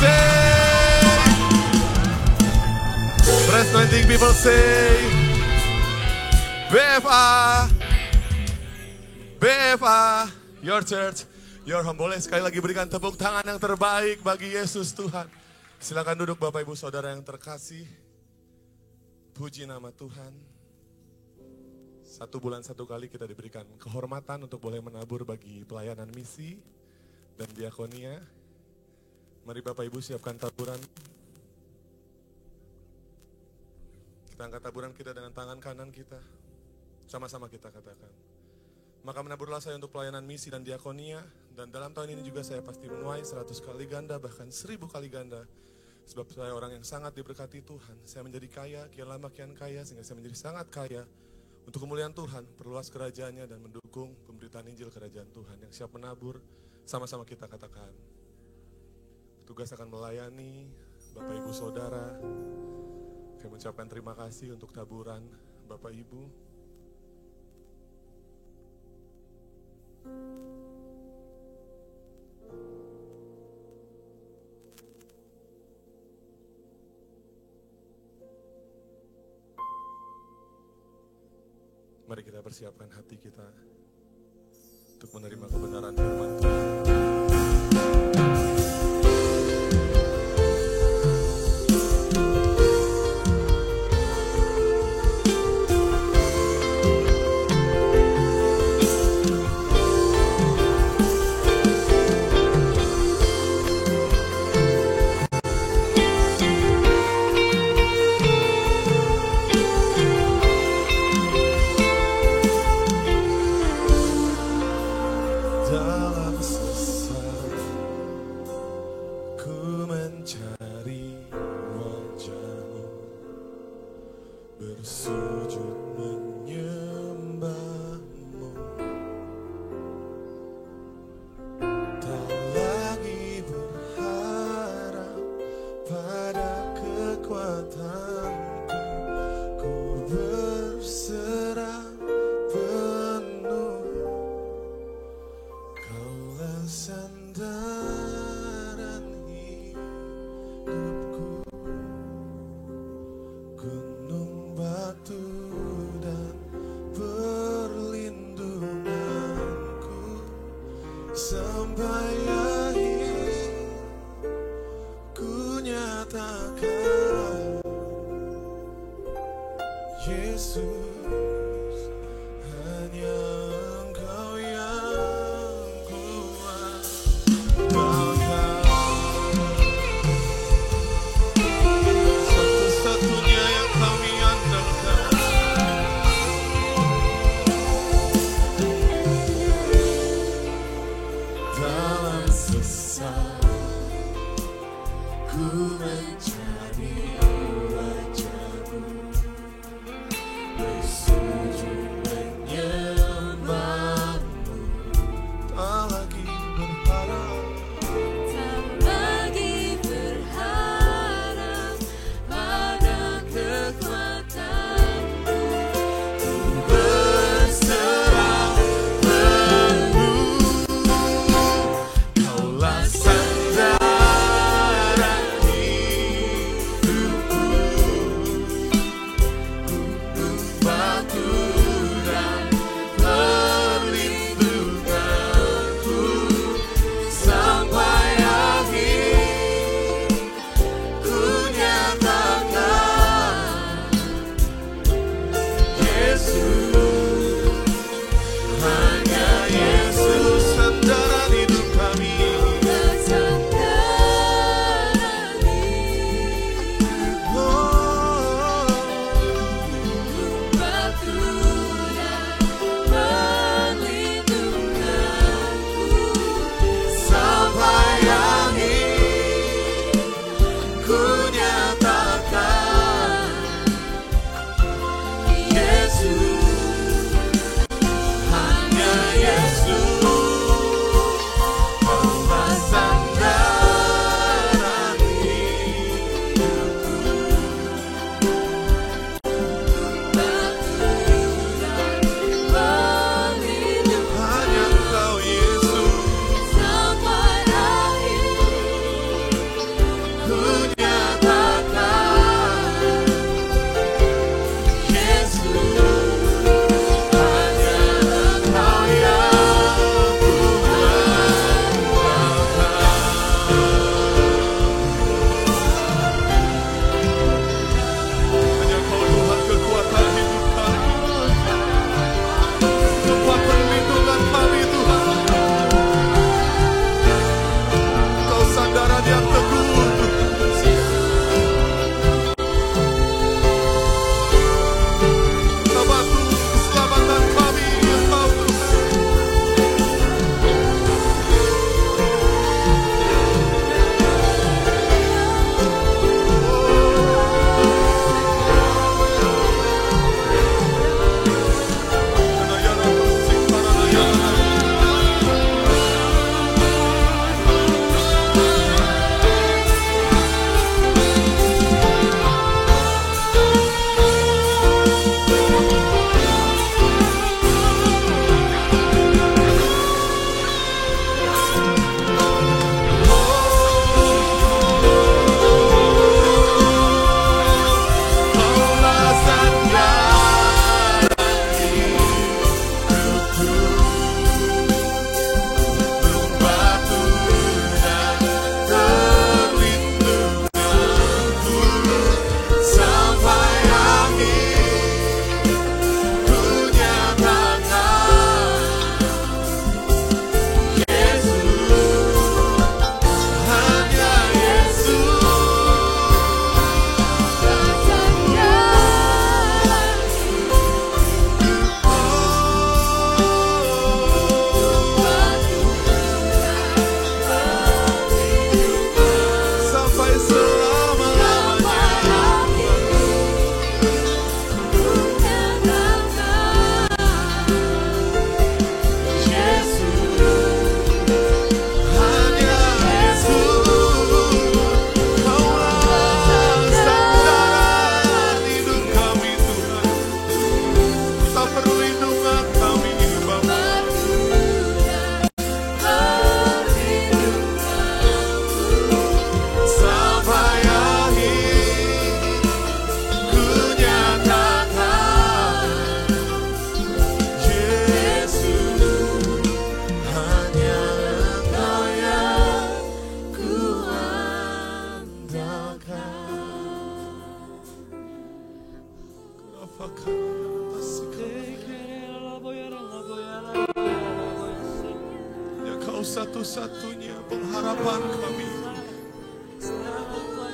say. Fresh Anointing people say. BFA. BFA. Your church. Your home. Boleh sekali lagi berikan tepuk tangan yang terbaik bagi Yesus Tuhan. Silakan duduk Bapak Ibu Saudara yang terkasih. Puji nama Tuhan. 1 bulan 1 kali kita diberikan kehormatan untuk boleh menabur bagi pelayanan misi dan diakonia. Mari Bapak Ibu siapkan taburan. Kita angkat taburan kita dengan tangan kanan kita. Sama-sama kita katakan. Maka menaburlah saya untuk pelayanan misi dan diakonia. Dan dalam tahun ini juga saya pasti menuai 100 kali ganda, bahkan 1000 kali ganda. Sebab saya orang yang sangat diberkati Tuhan. Saya menjadi kaya, kian lama kian kaya, sehingga saya menjadi sangat kaya. Untuk kemuliaan Tuhan, perluas kerajaannya dan mendukung pemberitaan Injil kerajaan Tuhan. Yang siap menabur, sama-sama kita katakan. Tugas akan melayani Bapak Ibu Saudara. Kami mengucapkan terima kasih untuk taburan Bapak Ibu. Mari kita persiapkan hati kita untuk menerima kebenaran firman Tuhan. satu-satunya pengharapan kami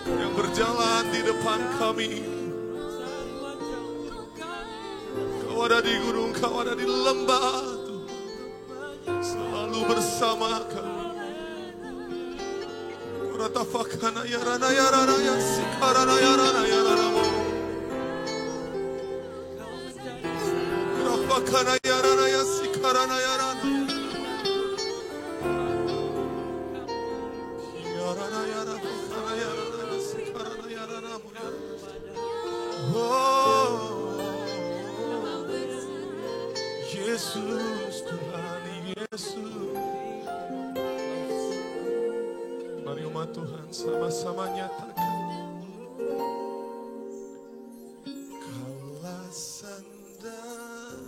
yang berjalan di depan kami. Kau ada di gunung, kau ada di lembah, Tuhan, selalu bersama kami. Ratafakana ya rana ya rana ya sikarana ya rana ya rana mo. Rafakana ya rana ya sikarana ya rana. Ya rana ya rafakana ya rana ya sikarana ya rana mo. Oh, Yesus Tuhan Yesus. Mari umat Tuhan sama-sama nyatakan. Kaulah sandal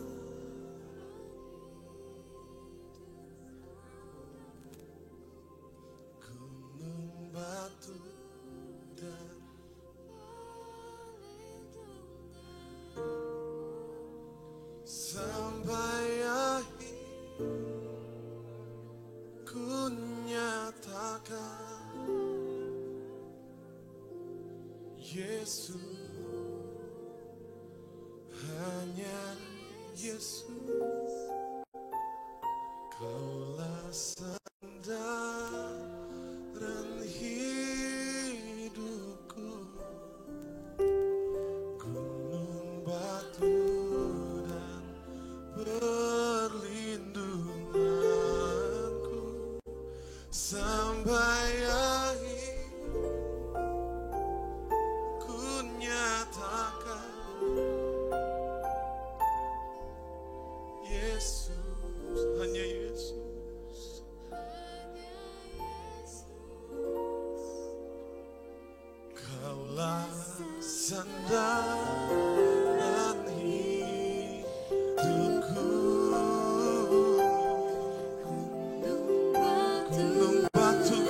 gunung batu dan sampai akhir ku nyatakan Yesus, hanya Yesus, Kaulah sandaran hidupku, gunung batu dan perlindunganku sampai akhir. Sandaran hidupku, gunung batu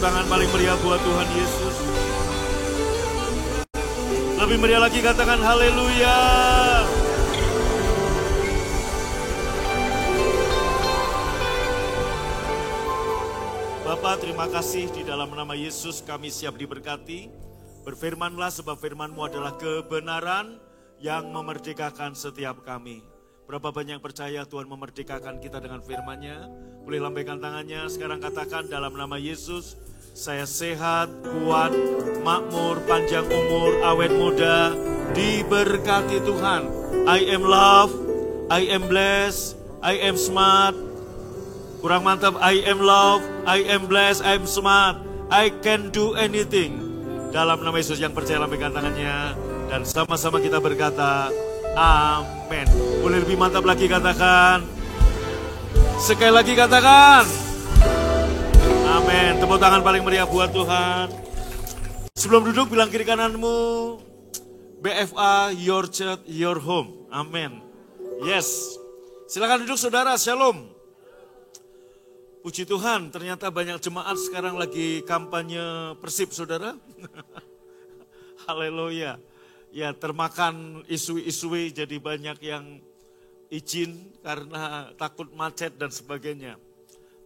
tangan paling meriah buat Tuhan Yesus. Lebih meriah lagi katakan haleluya. Bapa, terima kasih di dalam nama Yesus kami siap diberkati. Berfirmanlah sebab firman-Mu adalah kebenaran yang memerdekakan setiap kami. Berapa banyak percaya Tuhan memerdekakan kita dengan firman-Nya? Boleh lambaikan tangannya, sekarang katakan dalam nama Yesus, saya sehat, kuat, makmur, panjang umur, awet muda, diberkati Tuhan. I am loved, I am blessed, I am smart. Kurang mantap, I am loved, I am blessed, I am smart, I can do anything. Dalam nama Yesus yang percaya lambaikan tangannya. Dan sama-sama kita berkata, amin. Boleh lebih mantap lagi katakan. Sekali lagi katakan. Amin. Tepuk tangan paling meriah buat Tuhan. Sebelum duduk bilang kiri kananmu, BFA, your church, your home. Amin. Yes. Silakan duduk saudara, shalom. Puji Tuhan, ternyata banyak jemaat sekarang lagi kampanye Persib, saudara. Haleluya. Ya, termakan isu-isu, jadi banyak yang izin karena takut macet dan sebagainya.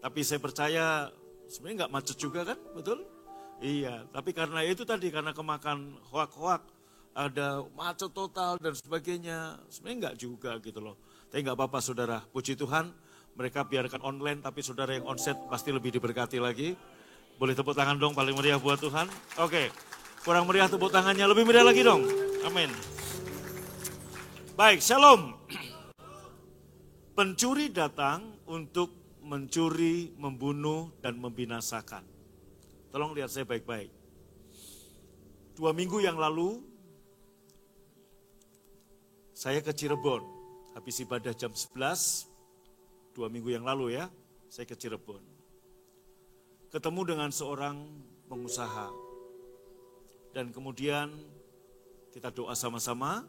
Tapi saya percaya sebenarnya nggak macet juga kan, betul? Iya, tapi karena itu tadi, karena kemakan hoak-hoak, ada macet total dan sebagainya. Sebenarnya nggak juga gitu loh. Tapi nggak apa-apa saudara, puji Tuhan. Mereka biarkan online, tapi saudara yang onset pasti lebih diberkati lagi. Boleh tepuk tangan dong, paling meriah buat Tuhan. Oke, kurang meriah tepuk tangannya, lebih meriah lagi dong. Amin. Baik, shalom. Pencuri datang untuk mencuri, membunuh, dan membinasakan. Tolong lihat saya baik-baik. 2 minggu yang lalu, saya ke Cirebon. Habis ibadah jam 11, 2 minggu yang lalu ya, saya ke Cirebon. Ketemu dengan seorang pengusaha. Dan kemudian kita doa sama-sama.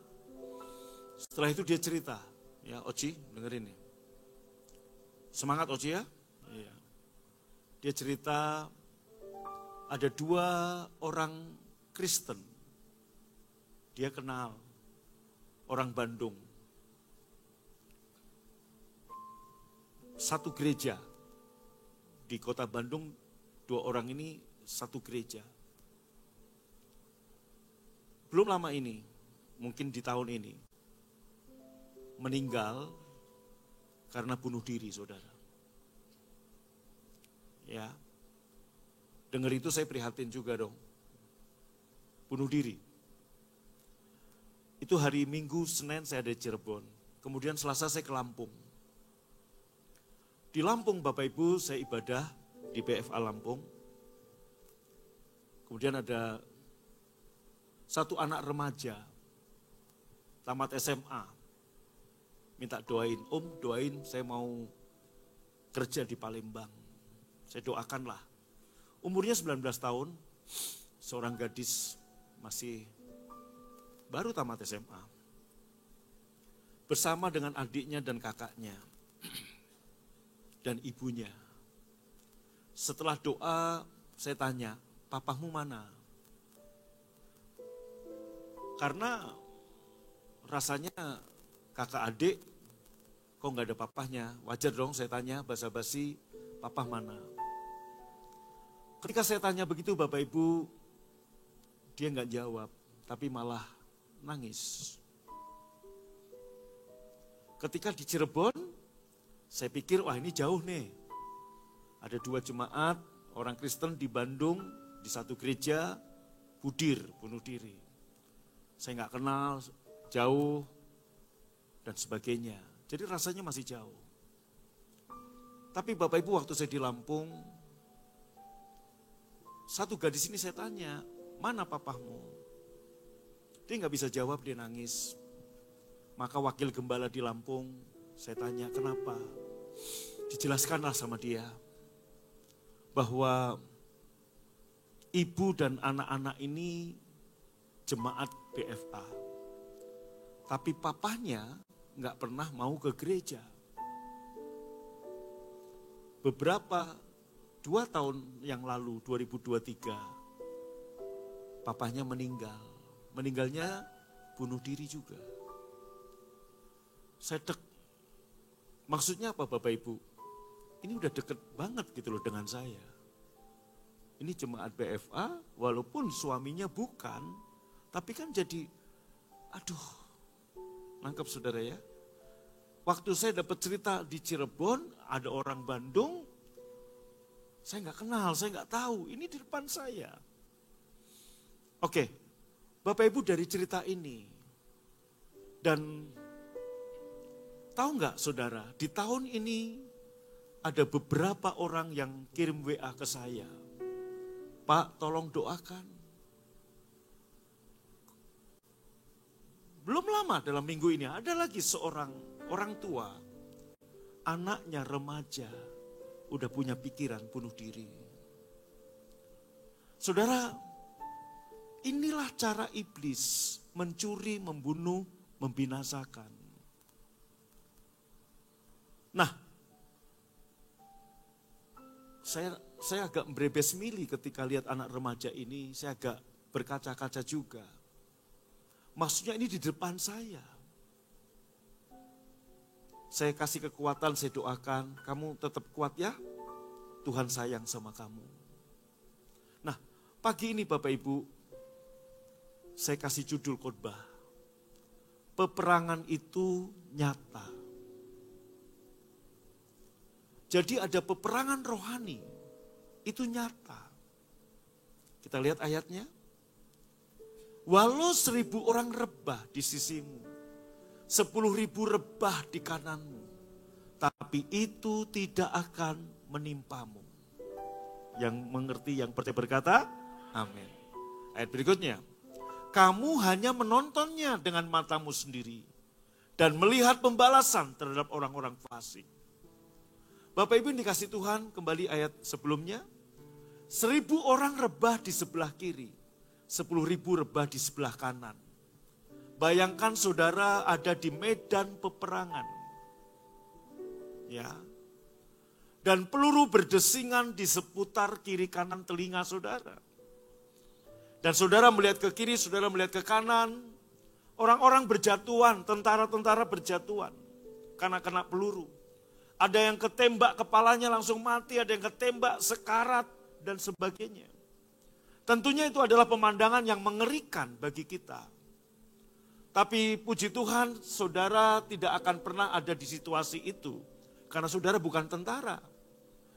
Setelah itu dia cerita, ya Oci, dengerin nih. Semangat Oci ya. Iya. Dia cerita ada 2 orang Kristen. Dia kenal orang Bandung. Satu gereja di kota Bandung, 2 orang ini satu gereja. Belum lama ini, mungkin di tahun ini, meninggal karena bunuh diri, saudara. Ya, dengar itu saya prihatin juga dong. Bunuh diri. Itu hari Minggu, Senin saya ada di Cirebon. Kemudian Selasa saya ke Lampung. Di Lampung Bapak Ibu saya ibadah di BFA Lampung. Kemudian ada satu anak remaja, tamat SMA. Minta doain, Om doain saya mau kerja di Palembang. Saya doakanlah. Umurnya 19 tahun, seorang gadis masih baru tamat SMA. Bersama dengan adiknya dan kakaknya. Dan ibunya. Setelah doa, saya tanya, papamu mana? Karena rasanya kakak adik, kok nggak ada papahnya? Wajar dong saya tanya, basa-basi, papa mana? Ketika saya tanya begitu Bapak Ibu, dia nggak jawab, tapi malah nangis. Ketika di Cirebon, saya pikir, wah ini jauh nih. Ada 2 jemaat, orang Kristen di Bandung, di satu gereja, bunuh diri. Saya nggak kenal, jauh, dan sebagainya. Jadi rasanya masih jauh. Tapi Bapak Ibu waktu saya di Lampung, satu gadis ini saya tanya, mana papahmu? Dia nggak bisa jawab, dia nangis. Maka wakil gembala di Lampung, saya tanya, kenapa? Dijelaskanlah sama dia bahwa ibu dan anak-anak ini jemaat BFA. Tapi papahnya nggak pernah mau ke gereja. Beberapa 2 tahun yang lalu, 2023, papahnya meninggal. Meninggalnya bunuh diri juga. Saya maksudnya apa Bapak Ibu? Ini udah deket banget gitu loh dengan saya. Ini jemaat BFA, walaupun suaminya bukan, tapi kan jadi, aduh, nangkep saudara ya. Waktu saya dapat cerita di Cirebon, ada orang Bandung, saya nggak kenal, saya nggak tahu, ini di depan saya. Oke, Bapak Ibu dari cerita ini, dan tahu nggak saudara, di tahun ini ada beberapa orang yang kirim WA ke saya. Pak, tolong doakan. Belum lama dalam minggu ini ada lagi seorang orang tua, anaknya remaja, udah punya pikiran bunuh diri. Saudara, inilah cara iblis mencuri, membunuh, membinasakan. Nah, saya agak berebes mili ketika lihat anak remaja ini, saya agak berkaca-kaca juga. Maksudnya ini di depan saya. Saya kasih kekuatan, saya doakan, kamu tetap kuat ya, Tuhan sayang sama kamu. Nah, pagi ini Bapak Ibu, saya kasih judul khotbah. Peperangan itu nyata. Jadi ada peperangan rohani, itu nyata. Kita lihat ayatnya. Walau 1000 orang rebah di sisimu, 10.000 rebah di kananmu, tapi itu tidak akan menimpamu. Yang mengerti, yang percaya berkata, amin. Ayat berikutnya, kamu hanya menontonnya dengan matamu sendiri dan melihat pembalasan terhadap orang-orang fasik. Bapak Ibu dikasih Tuhan, kembali ayat sebelumnya. 1000 orang rebah di sebelah kiri, 10.000 rebah di sebelah kanan. Bayangkan saudara ada di medan peperangan. Ya. Dan peluru berdesingan di seputar kiri kanan telinga saudara. Dan saudara melihat ke kiri, saudara melihat ke kanan. Orang-orang berjatuhan, tentara-tentara berjatuhan karena kena peluru. Ada yang ketembak kepalanya langsung mati, ada yang ketembak sekarat dan sebagainya. Tentunya itu adalah pemandangan yang mengerikan bagi kita. Tapi puji Tuhan, saudara tidak akan pernah ada di situasi itu. Karena saudara bukan tentara.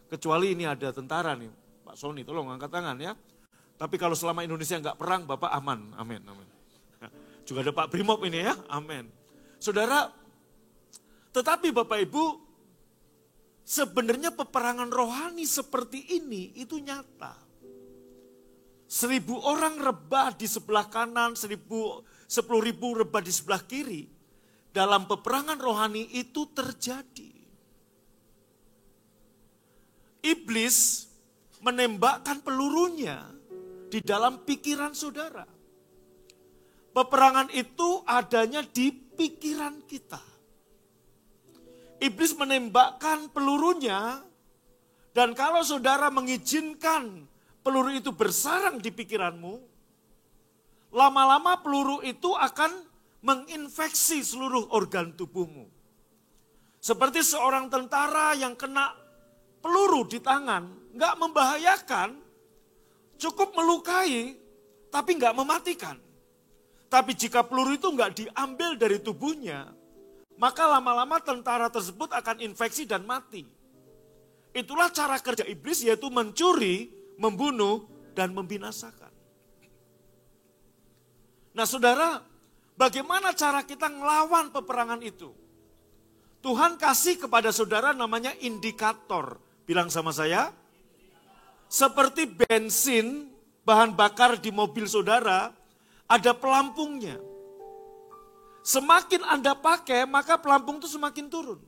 Kecuali ini ada tentara nih, Pak Sony tolong angkat tangan ya. Tapi kalau selama Indonesia nggak perang, Bapak aman, amin, amin. Juga ada Pak Brimob ini ya, amin. Saudara, tetapi Bapak Ibu, sebenarnya peperangan rohani seperti ini itu nyata. 1000 orang rebah di sebelah kanan, 10.000 rebah di sebelah kiri. Dalam peperangan rohani itu terjadi. Iblis menembakkan pelurunya di dalam pikiran saudara. Peperangan itu adanya di pikiran kita. Iblis menembakkan pelurunya, dan kalau saudara mengizinkan peluru itu bersarang di pikiranmu, lama-lama peluru itu akan menginfeksi seluruh organ tubuhmu. Seperti seorang tentara yang kena peluru di tangan, nggak membahayakan, cukup melukai, tapi nggak mematikan. Tapi jika peluru itu nggak diambil dari tubuhnya, maka lama-lama tentara tersebut akan infeksi dan mati. Itulah cara kerja iblis, yaitu mencuri, membunuh, dan membinasakan. Nah saudara, bagaimana cara kita ngelawan peperangan itu? Tuhan kasih kepada saudara namanya indikator. Bilang sama saya, seperti bensin, bahan bakar di mobil saudara, ada pelampungnya. Semakin Anda pakai, maka pelampung itu semakin turun.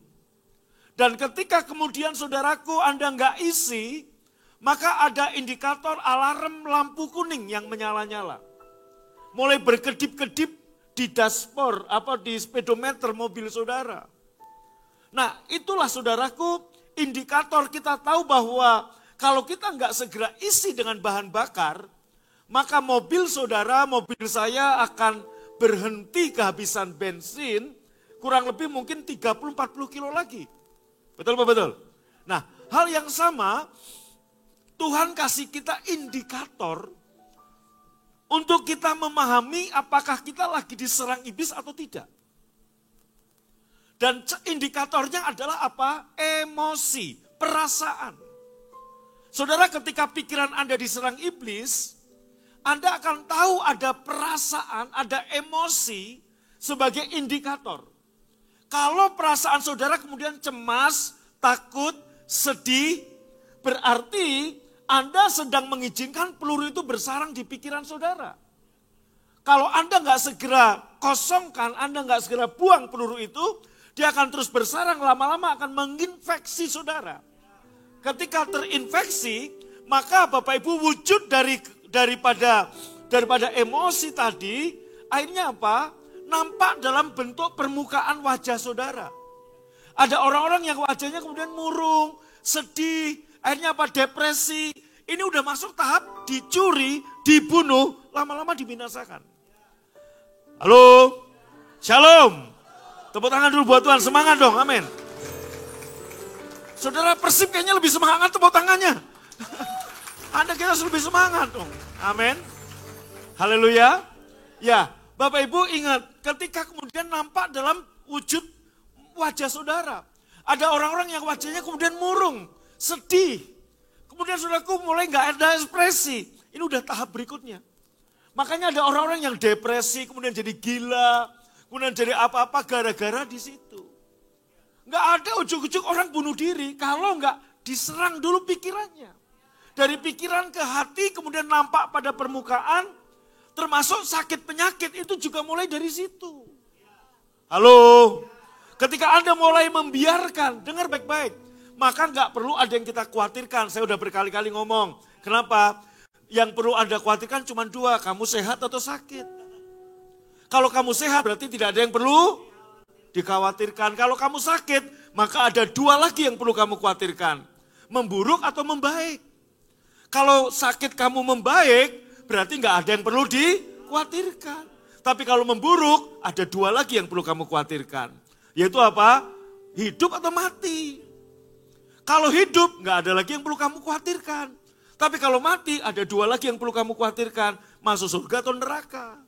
Dan ketika kemudian saudaraku Anda nggak isi, maka ada indikator alarm lampu kuning yang menyala-nyala. Mulai berkedip-kedip di dashboard, di speedometer mobil saudara. Nah itulah saudaraku, indikator kita tahu bahwa Kalau kita nggak segera isi dengan bahan bakar, maka mobil saudara, mobil saya akan berhenti kehabisan bensin, kurang lebih mungkin 30-40 kilo lagi. Betul apa betul? Nah, hal yang sama, Tuhan kasih kita indikator untuk kita memahami apakah kita lagi diserang iblis atau tidak. Dan indikatornya adalah apa? Emosi, perasaan. Saudara, ketika pikiran Anda diserang iblis, Anda akan tahu ada perasaan, ada emosi sebagai indikator. Kalau perasaan saudara kemudian cemas, takut, sedih, berarti Anda sedang mengizinkan peluru itu bersarang di pikiran saudara. Kalau Anda nggak segera kosongkan, Anda nggak segera buang peluru itu, dia akan terus bersarang, lama-lama akan menginfeksi saudara. Ketika terinfeksi, maka Bapak Ibu wujud daripada emosi tadi, akhirnya apa? Nampak dalam bentuk permukaan wajah saudara. Ada orang-orang yang wajahnya kemudian murung, sedih, akhirnya apa? Depresi. Ini udah masuk tahap dicuri, dibunuh, lama-lama dibinasakan. Halo, shalom. Tepuk tangan dulu buat Tuhan, semangat dong, amin. Saudara Persib kayaknya lebih semangat tepuk tangannya. Anda kita lebih semangat dong, amin. Haleluya. Ya, Bapak Ibu ingat, ketika kemudian nampak dalam wujud wajah saudara. Ada orang-orang yang wajahnya kemudian murung, sedih. Kemudian saudaraku mulai gak ada ekspresi. Ini udah tahap berikutnya. Makanya ada orang-orang yang depresi, kemudian jadi gila, kemudian jadi apa-apa gara-gara di situ. Nggak ada ujuk-ujuk orang bunuh diri kalau nggak diserang dulu pikirannya. Dari pikiran ke hati kemudian nampak pada permukaan, termasuk sakit penyakit itu juga mulai dari situ. Halo, ketika Anda mulai membiarkan, dengar baik-baik, maka nggak perlu ada yang kita khawatirkan. Saya udah berkali-kali ngomong, kenapa? Yang perlu Anda khawatirkan cuma dua, kamu sehat atau sakit. Kalau kamu sehat berarti tidak ada yang perlu dikhawatirkan. Kalau kamu sakit, maka ada dua lagi yang perlu kamu khawatirkan. Memburuk atau membaik. Kalau sakit kamu membaik, berarti nggak ada yang perlu dikhawatirkan. Tapi kalau memburuk, ada dua lagi yang perlu kamu khawatirkan. Yaitu apa? Hidup atau mati. Kalau hidup, nggak ada lagi yang perlu kamu khawatirkan. Tapi kalau mati, ada dua lagi yang perlu kamu khawatirkan. Masuk surga atau neraka.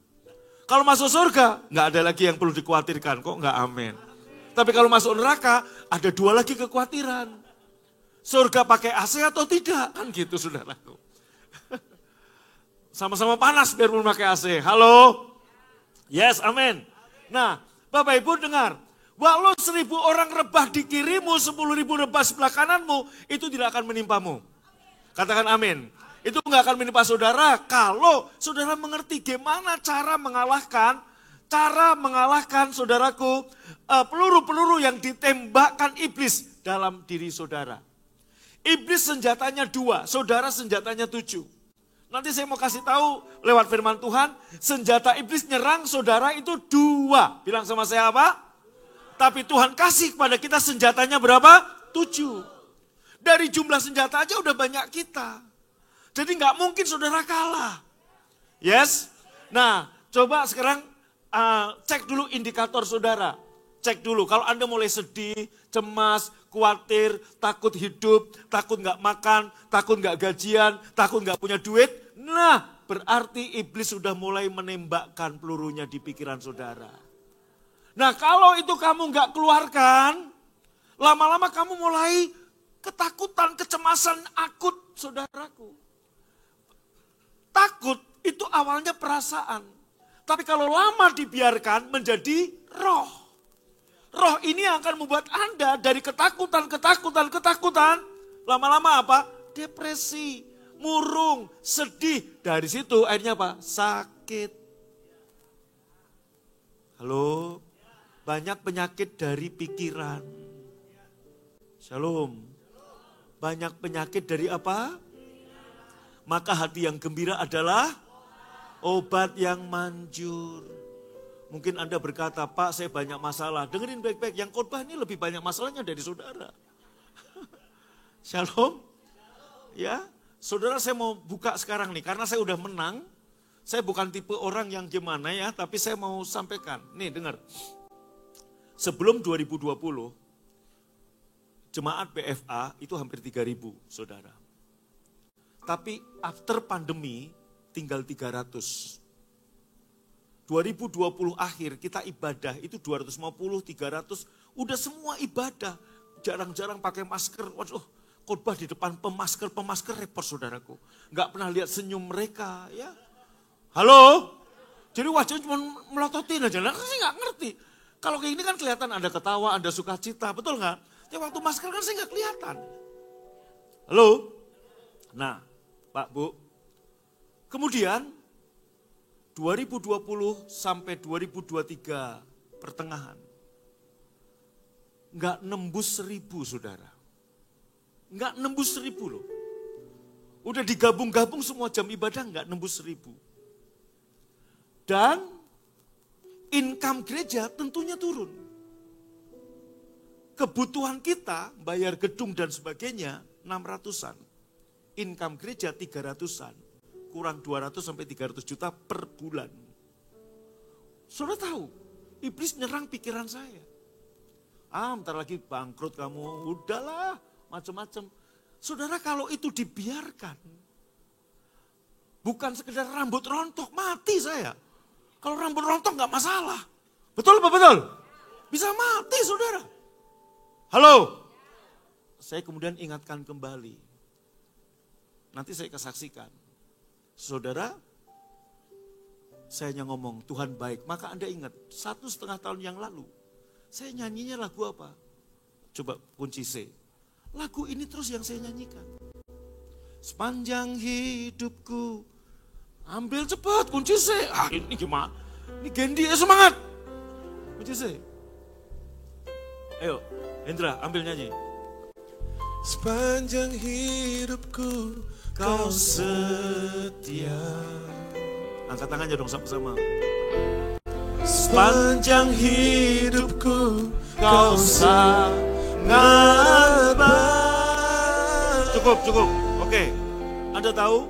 Kalau masuk surga, nggak ada lagi yang perlu dikhawatirkan. Kok nggak amin? Tapi kalau masuk neraka, ada dua lagi kekhawatiran. Surga pakai AC atau tidak? Kan gitu saudaraku. Sama-sama panas biarpun pakai AC. Halo? Yes, amin. Nah, Bapak Ibu dengar. Walau 1.000 orang rebah di kirimu, 10.000 rebah sebelah kananmu, itu tidak akan menimpamu. Katakan amin. Itu nggak akan menimpa saudara kalau saudara mengerti gimana cara mengalahkan saudaraku peluru-peluru yang ditembakkan iblis dalam diri saudara. Iblis senjatanya 2, saudara senjatanya 7. Nanti saya mau kasih tahu lewat firman Tuhan, senjata iblis nyerang saudara itu 2. Bilang sama saya apa? Tapi Tuhan kasih kepada kita senjatanya berapa? 7. Dari jumlah senjata aja udah banyak kita. Jadi nggak mungkin saudara kalah. Yes? Nah, coba sekarang cek dulu indikator saudara. Cek dulu, kalau Anda mulai sedih, cemas, khawatir, takut hidup, takut nggak makan, takut nggak gajian, takut nggak punya duit. Nah, berarti iblis sudah mulai menembakkan pelurunya di pikiran saudara. Nah, kalau itu kamu nggak keluarkan, lama-lama kamu mulai ketakutan, kecemasan akut, saudaraku. Takut itu awalnya perasaan. Tapi kalau lama dibiarkan menjadi roh. Roh ini akan membuat Anda dari ketakutan. Lama-lama apa? Depresi, murung, sedih. Dari situ akhirnya apa? Sakit. Halo? Banyak penyakit dari pikiran. Shalom. Banyak penyakit dari apa? Maka hati yang gembira adalah obat yang manjur. Mungkin Anda berkata, Pak saya banyak masalah. Dengerin baik-baik, yang khotbah ini lebih banyak masalahnya dari saudara. Shalom. Ya, saudara saya mau buka sekarang nih, karena saya udah menang. Saya bukan tipe orang yang gimana ya, tapi saya mau sampaikan. Nih dengar, sebelum 2020, jemaat BFA itu hampir 3.000 saudara. Tapi after pandemi tinggal 300. 2020 akhir kita ibadah itu 250, 300, udah semua ibadah. Jarang-jarang pakai masker, waduh khotbah di depan pemasker repot saudaraku. Nggak pernah lihat senyum mereka ya. Halo? Jadi wajahnya cuma melototin aja, saya nggak ngerti. Kalau kayak gini kan kelihatan Anda ketawa, Anda sukacita, betul nggak? Ya waktu masker kan saya nggak kelihatan. Halo? Nah, Pak Bu, kemudian 2020 sampai 2023 pertengahan, nggak nembus 1.000 saudara. Nggak nembus 1.000 loh. Udah digabung-gabung semua jam ibadah nggak nembus 1.000. Dan income gereja tentunya turun. Kebutuhan kita bayar gedung dan sebagainya 600-an. Income gereja 300-an. Kurang 200 sampai 300 juta per bulan. Saudara tahu, iblis nyerang pikiran saya. Bentar lagi bangkrut kamu, udahlah macam-macam. Saudara kalau itu dibiarkan, bukan sekedar rambut rontok, mati saya. Kalau rambut rontok nggak masalah. Betul apa betul? Bisa mati saudara. Halo? Saya kemudian ingatkan kembali. Nanti saya kesaksikan. Saudara, saya hanya ngomong Tuhan baik. Maka Anda ingat, 1,5 tahun yang lalu, saya nyanyinya lagu apa? Coba kunci C. Lagu ini terus yang saya nyanyikan. Sepanjang hidupku, ambil cepat kunci C. Ini gimana? Ini Gendi semangat. Kunci C. Ayo, Hendra ambil nyanyi. Sepanjang hidupku kau setia. Angkat tangannya dong sama-sama. Sepanjang hidupku kau sangat baik. Cukup. Oke. Anda tahu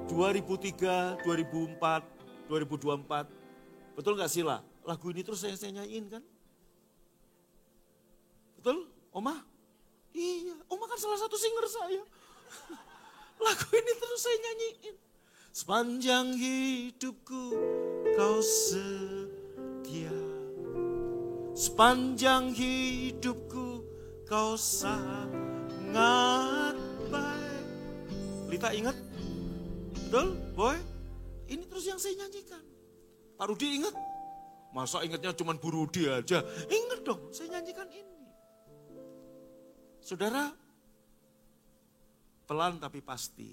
2003, 2004, 2024. Betul gak Sila? Lagu ini terus saya nyanyiin kan? Betul? Oma? Iya, Oma kan salah satu singer saya. Lagu ini terus saya nyanyiin. Sepanjang hidupku kau setia. Sepanjang hidupku kau sangat baik. Lita ingat? Betul, Boy? Ini terus yang saya nyanyikan. Pak Rudi ingat? Masa ingatnya cuma Bu Rudi aja? Ingat dong, saya nyanyikan ini. Saudara, pelan tapi pasti.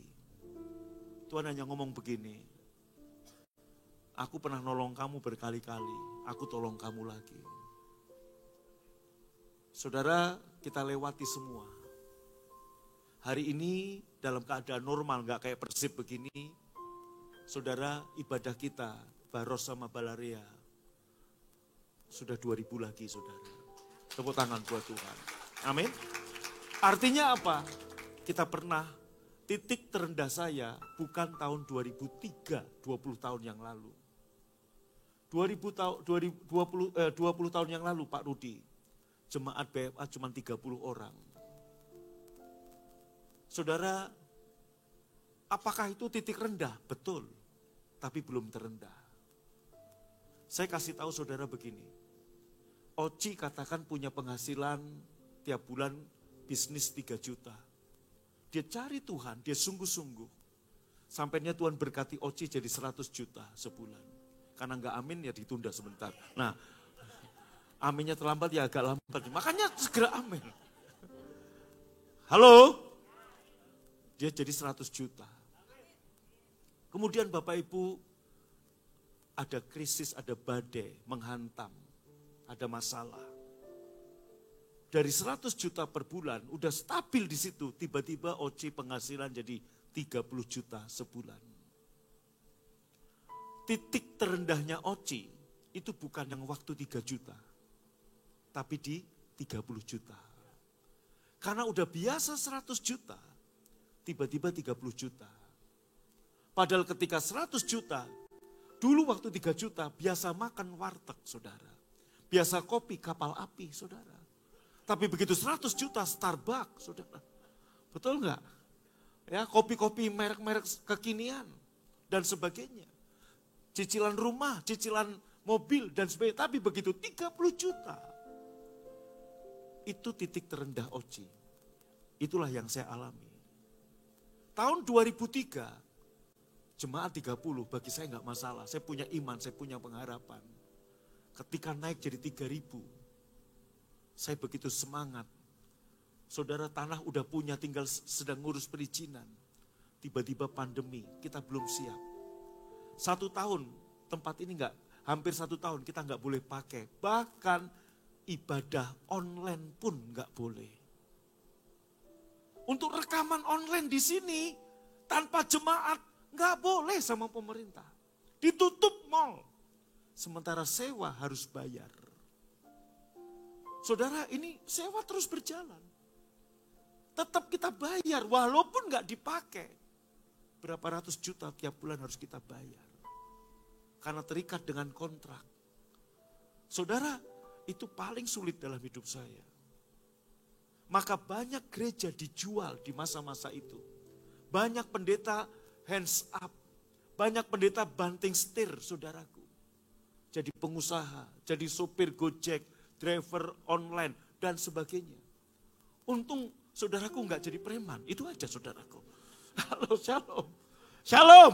Tuhan hanya ngomong begini. Aku pernah nolong kamu berkali-kali, aku tolong kamu lagi. Saudara, kita lewati semua. Hari ini dalam keadaan normal, gak kayak Persib begini. Saudara, ibadah kita, Baros sama Balarea, sudah 2.000 lagi saudara. Tepuk tangan buat Tuhan. Amin. Artinya apa? Kita pernah, titik terendah saya bukan tahun 2003, 20 tahun yang lalu. 20 tahun yang lalu Pak Rudi, jemaat BFA cuma 30 orang. Saudara, apakah itu titik rendah? Betul, tapi belum terendah. Saya kasih tahu saudara begini, Oci katakan punya penghasilan tiap bulan bisnis 3 juta. Dia cari Tuhan, dia sungguh-sungguh. Sampainya Tuhan berkati Oci jadi 100 juta sebulan. Karena enggak amin ya ditunda sebentar. Nah, aminnya terlambat ya agak lambat. Makanya segera amin. Halo? Dia jadi 100 juta. Kemudian Bapak Ibu, ada krisis, ada badai menghantam, ada masalah. Dari 100 juta per bulan, udah stabil di situ, tiba-tiba Oci penghasilan jadi 30 juta sebulan. Titik terendahnya Oci, itu bukan yang waktu 3 juta, tapi di 30 juta. Karena udah biasa 100 juta, tiba-tiba 30 juta. Padahal ketika 100 juta, dulu waktu 3 juta biasa makan warteg saudara. Biasa kopi kapal api saudara. Tapi begitu 100 juta Starbucks saudara. Betul enggak? Ya, kopi-kopi merek-merek kekinian dan sebagainya. Cicilan rumah, cicilan mobil dan sebagainya. Tapi begitu 30 juta. Itu titik terendah Oci. Itulah yang saya alami. Tahun 2003, jemaat 30 bagi saya enggak masalah. Saya punya iman, saya punya pengharapan. Ketika naik jadi 3.000, saya begitu semangat. Saudara, tanah udah punya, tinggal sedang ngurus perizinan. Tiba-tiba pandemi, kita belum siap. 1 tahun, tempat ini hampir 1 tahun kita nggak boleh pakai. Bahkan ibadah online pun nggak boleh. Untuk rekaman online di sini, tanpa jemaat, nggak boleh sama pemerintah. Ditutup mall. Sementara sewa harus bayar. Saudara, ini sewa terus berjalan. Tetap kita bayar, walaupun nggak dipakai. Berapa ratus juta tiap bulan harus kita bayar. Karena terikat dengan kontrak. Saudara, itu paling sulit dalam hidup saya. Maka banyak gereja dijual di masa-masa itu. Banyak pendeta hands up. Banyak pendeta banting setir, saudaraku. Jadi pengusaha, jadi sopir Gojek, driver online, dan sebagainya. Untung saudaraku nggak jadi preman, itu aja saudaraku. Halo, shalom. Shalom.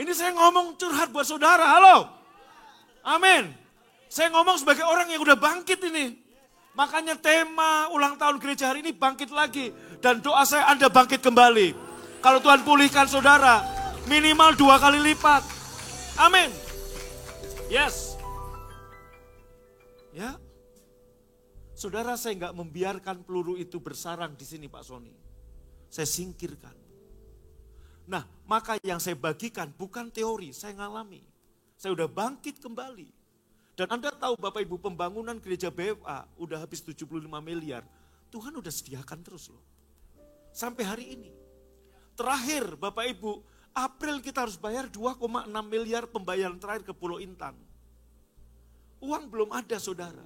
Ini saya ngomong curhat buat saudara, halo. Amin. Saya ngomong sebagai orang yang udah bangkit ini. Makanya tema ulang tahun gereja hari ini bangkit lagi. Dan doa saya Anda bangkit kembali. Kalau Tuhan pulihkan saudara, minimal 2 kali lipat. Amin. Yes. Ya. Saudara, saya nggak membiarkan peluru itu bersarang di sini Pak Sony. Saya singkirkan. Nah, maka yang saya bagikan bukan teori, saya ngalami. Saya udah bangkit kembali. Dan Anda tahu Bapak Ibu, pembangunan gereja BFA udah habis 75 miliar. Tuhan udah sediakan terus loh. Sampai hari ini. Terakhir Bapak Ibu, April kita harus bayar 2,6 miliar pembayaran terakhir ke Pulau Intan. Uang belum ada saudara.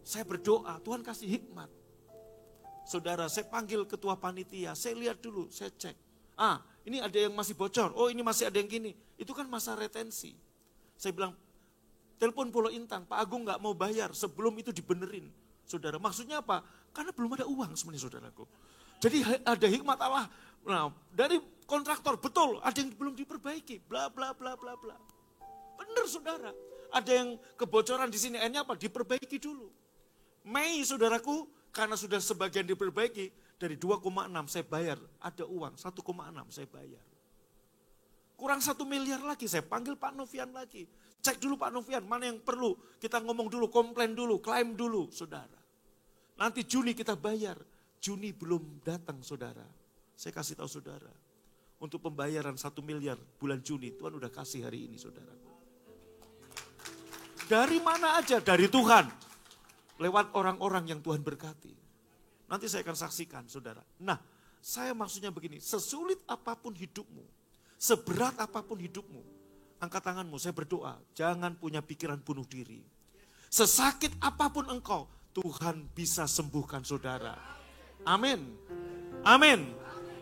Saya berdoa, Tuhan kasih hikmat. Saudara, saya panggil ketua panitia, saya lihat dulu, saya cek. Ini ada yang masih bocor, oh ini masih ada yang gini. Itu kan masa retensi. Saya bilang, telepon Pulau Intan, Pak Agung gak mau bayar sebelum itu dibenerin. Saudara, maksudnya apa? Karena belum ada uang sebenarnya saudaraku. Jadi ada hikmat Allah. Nah, dari kontraktor, betul, ada yang belum diperbaiki, bla bla bla bla bla. Benar saudara, ada yang kebocoran di sini, akhirnya apa? Diperbaiki dulu. Mei saudaraku, karena sudah sebagian diperbaiki, dari 2,6 saya bayar, ada uang 1,6 saya bayar. Kurang 1 miliar lagi, saya panggil Pak Novian lagi. Cek dulu Pak Novian, mana yang perlu, kita ngomong dulu, komplain dulu, klaim dulu saudara. Nanti Juni kita bayar, Juni belum datang saudara. Saya kasih tahu saudara, untuk pembayaran 1 miliar bulan Juni, Tuhan udah kasih hari ini saudara. Dari mana aja? Dari Tuhan. Lewat orang-orang yang Tuhan berkati. Nanti saya akan saksikan saudara. Nah, saya maksudnya begini, sesulit apapun hidupmu, seberat apapun hidupmu, angkat tanganmu, saya berdoa, jangan punya pikiran bunuh diri. Sesakit apapun engkau, Tuhan bisa sembuhkan saudara. Amin. Amin.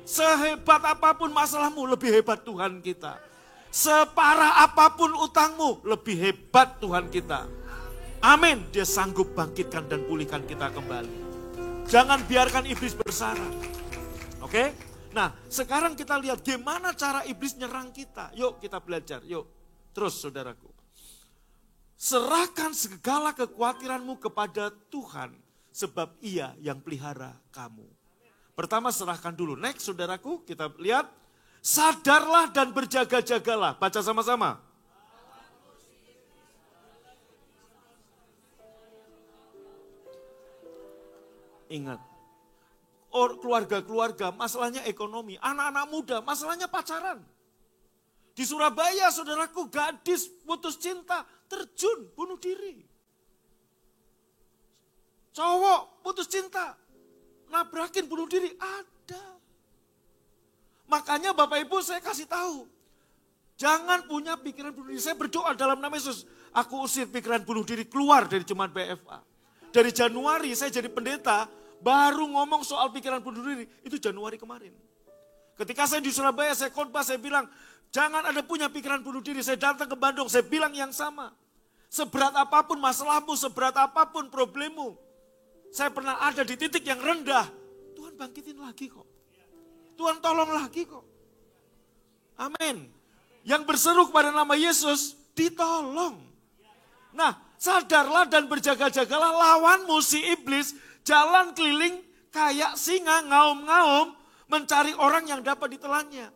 Sehebat apapun masalahmu, lebih hebat Tuhan kita. Separah apapun utangmu, lebih hebat Tuhan kita. Amin. Dia sanggup bangkitkan dan pulihkan kita kembali. Jangan biarkan iblis bersarang. Oke? Nah, sekarang kita lihat gimana cara iblis nyerang kita. Yuk kita belajar, yuk. Terus saudaraku. Serahkan segala kekhawatiranmu kepada Tuhan, sebab Ia yang pelihara kamu. Pertama serahkan dulu. Next saudaraku, kita lihat. Sadarlah dan berjaga-jagalah. Baca sama-sama. Ingat. Keluarga-keluarga, masalahnya ekonomi. Anak-anak muda, masalahnya pacaran. Di Surabaya, saudaraku, gadis putus cinta, terjun, bunuh diri. Cowok putus cinta, nabrakin, bunuh diri, ada. Makanya Bapak Ibu saya kasih tahu. Jangan punya pikiran bunuh diri. Saya berdoa dalam nama Yesus. Aku usir pikiran bunuh diri keluar dari jemaat BFA. Dari Januari saya jadi pendeta, baru ngomong soal pikiran bunuh diri. Itu Januari kemarin. Ketika saya di Surabaya, saya khotbah, saya bilang, jangan ada punya pikiran bunuh diri. Saya datang ke Bandung, saya bilang yang sama. Seberat apapun masalahmu, seberat apapun problemmu. Saya pernah ada di titik yang rendah. Tuhan bangkitin lagi kok. Tuhan tolong lagi kok. Amin. Yang berseru kepada nama Yesus, ditolong. Nah, sadarlah dan berjaga-jagalah, lawanmu si iblis jalan keliling kayak singa ngaum-ngaum mencari orang yang dapat ditelannya.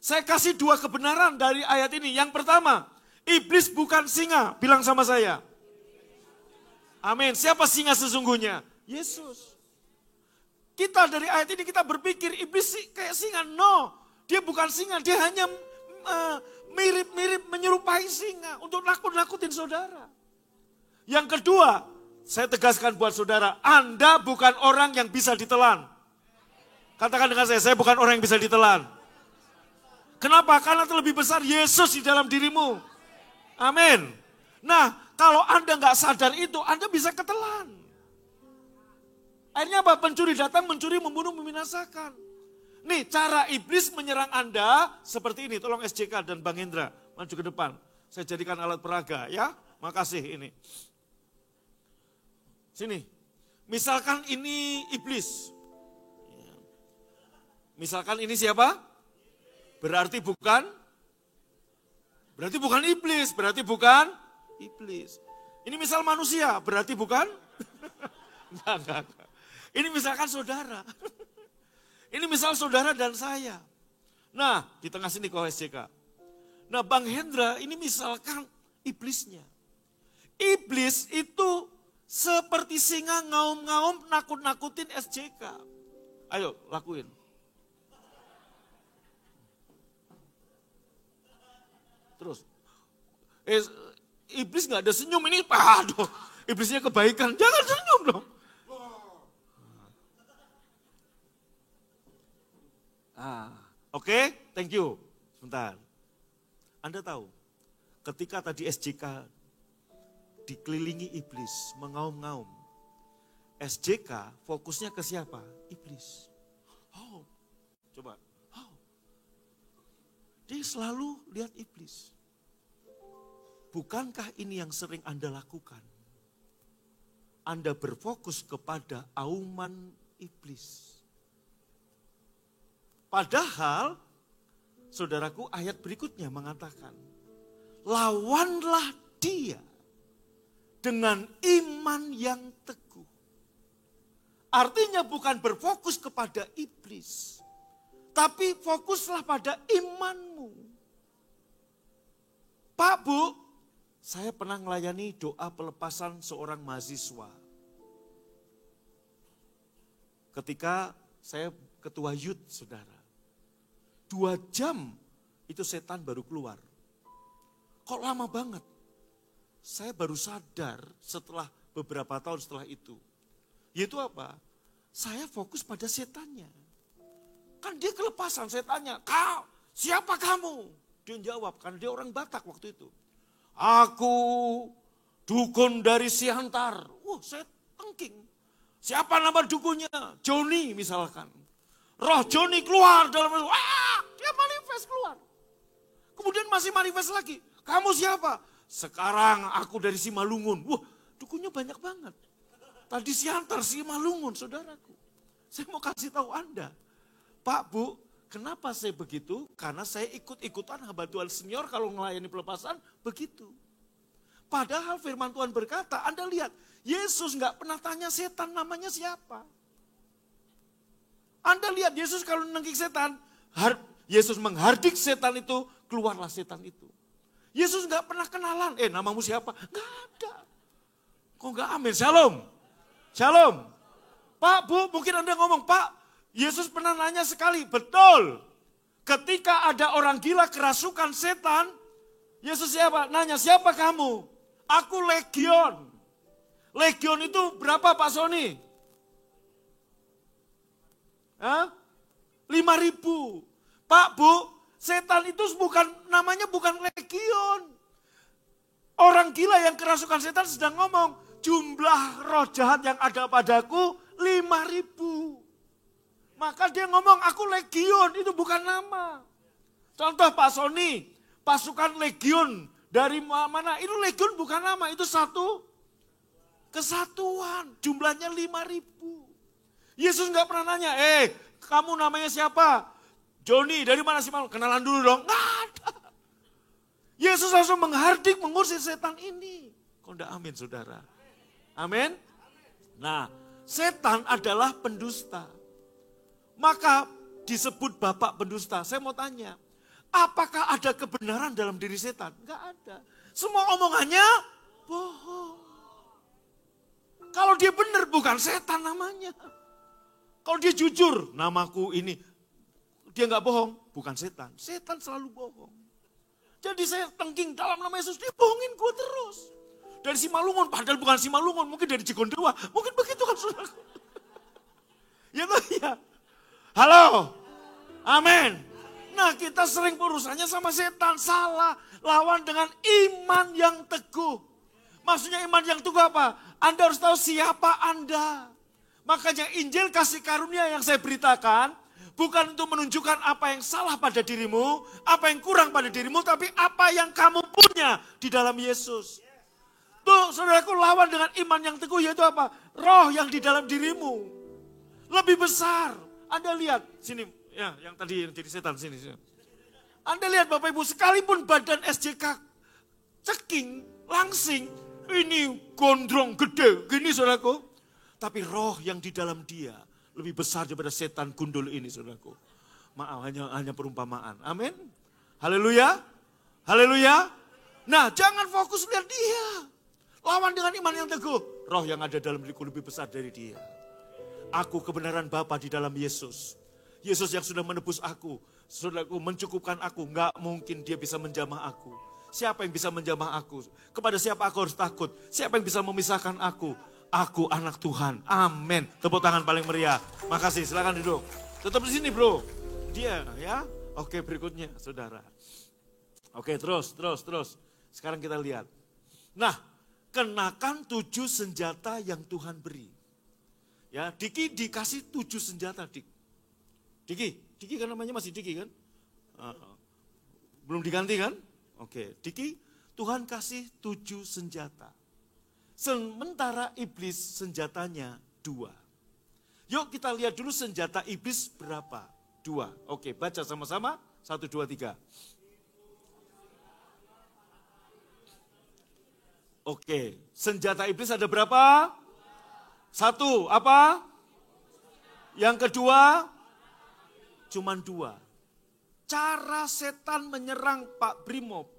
Saya kasih 2 kebenaran dari ayat ini. Yang pertama, iblis bukan singa, bilang sama saya. Amin. Siapa singa sesungguhnya? Yesus. Kita dari ayat ini kita berpikir iblis kayak singa. No, dia bukan singa, dia hanya mirip-mirip menyerupai singa untuk nakut-nakutin saudara. Yang kedua, saya tegaskan buat saudara, Anda bukan orang yang bisa ditelan. Katakan dengan saya bukan orang yang bisa ditelan. Kenapa? Karena terlebih besar Yesus di dalam dirimu. Amin. Nah, kalau Anda nggak sadar itu, Anda bisa ketelan. Akhirnya apa? Pencuri datang, mencuri, membunuh, membinasakan. Nih, cara iblis menyerang Anda seperti ini. Tolong SJK dan Bang Hendra maju ke depan. Saya jadikan alat peraga ya. Makasih ini. Sini. Misalkan ini iblis. Misalkan ini siapa? Berarti bukan iblis, berarti bukan iblis. Ini misal manusia, berarti bukan? Enggak. Ini misalkan saudara. Ini misal saudara dan saya. Nah, di tengah sini kau SJK. Nah, Bang Hendra ini misalkan iblisnya. Iblis itu seperti singa ngaum-ngaum nakut-nakutin SJK. Ayo, lakuin. Terus, iblis gak ada senyum ini, aduh, iblisnya kebaikan, jangan senyum dong. Oke, thank you. Sebentar. Anda tahu, ketika tadi SJK dikelilingi iblis, mengaum-ngaum. SJK fokusnya ke siapa? Iblis. Oh, coba. Oh. Dia selalu lihat iblis. Bukankah ini yang sering Anda lakukan? Anda berfokus kepada auman iblis. Padahal, saudaraku, ayat berikutnya mengatakan, lawanlah dia dengan iman yang teguh. Artinya bukan berfokus kepada iblis, tapi fokuslah pada imanmu. Pak, Bu, saya pernah melayani doa pelepasan seorang mahasiswa. Ketika saya ketua youth, saudara. 2 jam itu setan baru keluar. Kok lama banget? Saya baru sadar setelah beberapa tahun setelah itu. Yaitu apa? Saya fokus pada setannya. Kan dia kelepasan, saya tanya, kau siapa kamu? Dia jawab, karena dia orang Batak waktu itu. Aku dukun dari Siantar. Saya tengking. Siapa nama dukunnya? Joni misalkan. Roh Joni keluar dalam, dia manifest keluar. Kemudian masih manifest lagi. Kamu siapa? Sekarang aku dari Simalungun. Dukunnya banyak banget. Tadi Siantar, Simalungun, saudaraku. Saya mau kasih tahu Anda. Pak, Bu, kenapa saya begitu? Karena saya ikut-ikutan hamba Tuhan senior kalau melayani pelepasan, begitu. Padahal firman Tuhan berkata, Anda lihat, Yesus nggak pernah tanya setan namanya siapa. Anda lihat Yesus kalau nengking setan, Yesus menghardik setan itu, keluarlah setan itu. Yesus nggak pernah kenalan, namamu siapa? Nggak ada. Kok nggak amin? Shalom. Shalom. Pak, Bu, mungkin Anda ngomong, Pak, Yesus pernah nanya sekali, betul. Ketika ada orang gila kerasukan setan, Yesus siapa? Nanya, siapa kamu? Aku Legion. Legion itu berapa Pak Sony? 50 5.000. Pak, Bu, setan itu namanya bukan legion. Orang gila yang kerasukan setan sedang ngomong, jumlah roh jahat yang ada padaku 5.000. Maka dia ngomong, aku legion, itu bukan nama. Contoh Pak Sony, pasukan legion dari mana? Itu legion bukan nama, itu satu kesatuan. Jumlahnya 5.000. Yesus nggak pernah nanya, kamu namanya siapa? Joni, dari mana sih? Kenalan dulu dong. Nggak ada. Yesus langsung menghardik, mengusir setan ini. Kok enggak amin, saudara? Amin? Nah, setan adalah pendusta. Maka disebut bapak pendusta. Saya mau tanya, apakah ada kebenaran dalam diri setan? Enggak ada. Semua omongannya bohong. Kalau dia benar bukan setan namanya. Kalau dia jujur, namaku ini. Dia enggak bohong, bukan setan. Setan selalu bohong. Jadi saya tengking dalam nama Yesus, dia bohongin gue terus. Dari Simalungun, padahal bukan Simalungun, mungkin dari Cigondewa. Mungkin begitu kan saudaraku. Ya toh ya. Halo, amin. Nah kita sering urusannya sama setan, salah. Lawan dengan iman yang teguh. Maksudnya iman yang teguh apa? Anda harus tahu siapa Anda. Makanya Injil kasih karunia yang saya beritakan, bukan untuk menunjukkan apa yang salah pada dirimu, apa yang kurang pada dirimu, tapi apa yang kamu punya di dalam Yesus. Tuh saudaraku, lawan dengan iman yang teguh yaitu apa? Roh yang di dalam dirimu. Lebih besar. Anda lihat, sini, ya yang tadi yang jadi setan, sini. Anda lihat Bapak Ibu, sekalipun badan SJK ceking, langsing, ini gondrong, gede, gini saudaraku. Tapi roh yang di dalam dia lebih besar daripada setan gundul ini saudaraku. Maaf, hanya perumpamaan. Amin. Haleluya. Haleluya. Nah, jangan fokus lihat dia. Lawan dengan iman yang teguh. Roh yang ada dalam diriku lebih besar dari dia. Aku kebenaran Bapa di dalam Yesus. Yesus yang sudah menebus aku. Saudaraku, mencukupkan aku. Enggak mungkin dia bisa menjamah aku. Siapa yang bisa menjamah aku? Kepada siapa aku harus takut? Siapa yang bisa memisahkan aku? Aku anak Tuhan. Amin. Tepuk tangan paling meriah. Makasih, silakan duduk. Tetap di sini bro. Dia ya. Oke, berikutnya saudara. Oke, terus. Sekarang kita lihat. Nah, kenakan 7 senjata yang Tuhan beri. Ya, Diki dikasih 7 senjata, Dik. Diki kan namanya masih Diki kan? Belum diganti kan? Oke, Diki, Tuhan kasih 7 senjata. Sementara iblis senjatanya 2. Yuk kita lihat dulu senjata iblis berapa? 2. Oke, baca sama-sama. 1, 2, 3. Oke, senjata iblis ada berapa? 1, apa? Yang kedua, cuman 2. Cara setan menyerang Pak Brimob.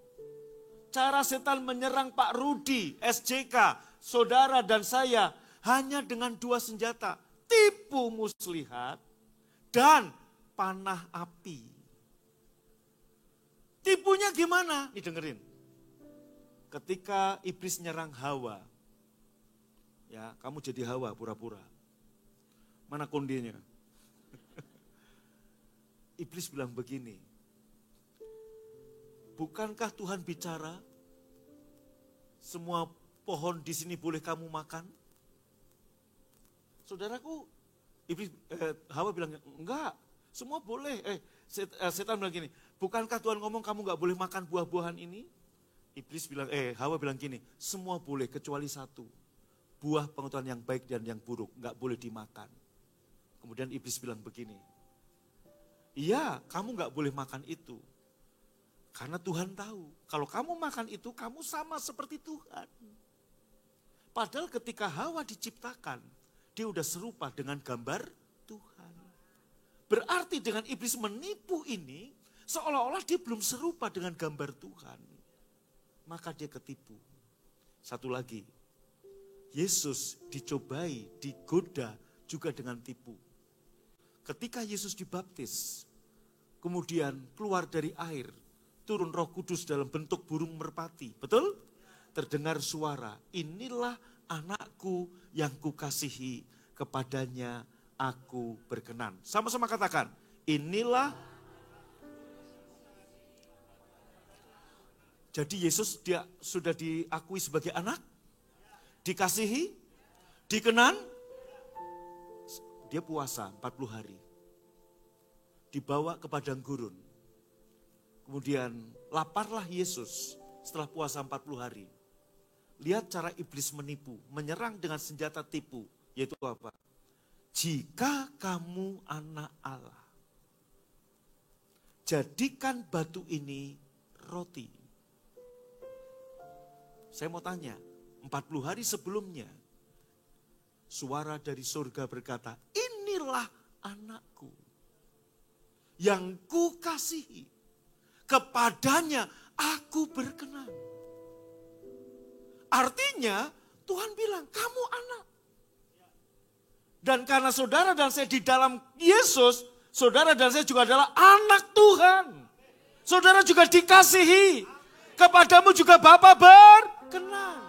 Cara setan menyerang Pak Rudi, SJK, saudara dan saya hanya dengan 2 senjata. Tipu muslihat dan panah api. Tipunya gimana? Nih dengerin. Ketika iblis nyerang Hawa, ya kamu jadi Hawa pura-pura. Mana kondenya? Iblis bilang begini, bukankah Tuhan bicara, semua pohon di sini boleh kamu makan? Saudaraku, Hawa bilang, enggak, semua boleh. Setan bilang gini, bukankah Tuhan ngomong kamu enggak boleh makan buah-buahan ini? Hawa bilang gini, semua boleh kecuali 1. Buah pengetahuan yang baik dan yang buruk, enggak boleh dimakan. Kemudian iblis bilang begini, iya kamu enggak boleh makan itu. Karena Tuhan tahu, kalau kamu makan itu, kamu sama seperti Tuhan. Padahal ketika Hawa diciptakan, dia udah serupa dengan gambar Tuhan. Berarti dengan iblis menipu ini, seolah-olah dia belum serupa dengan gambar Tuhan. Maka dia ketipu. Satu lagi, Yesus dicobai, digoda juga dengan tipu. Ketika Yesus dibaptis, kemudian keluar dari air, turun Roh Kudus dalam bentuk burung merpati. Betul? Terdengar suara, inilah anakku yang kukasihi, kepadanya aku berkenan. Sama-sama katakan, inilah. Jadi Yesus dia sudah diakui sebagai anak, dikasihi, dikenan. Dia puasa 40 hari. Dibawa ke padang gurun. Kemudian laparlah Yesus setelah puasa 40 hari. Lihat cara iblis menipu, menyerang dengan senjata tipu, yaitu apa? Jika kamu anak Allah, jadikan batu ini roti. Saya mau tanya, 40 hari sebelumnya, suara dari surga berkata, inilah anakku yang kukasihi. Kepadanya aku berkenan. Artinya Tuhan bilang, kamu anak. Dan karena saudara dan saya di dalam Yesus, saudara dan saya juga adalah anak Tuhan. Saudara juga dikasihi. Kepadamu juga Bapa berkenan.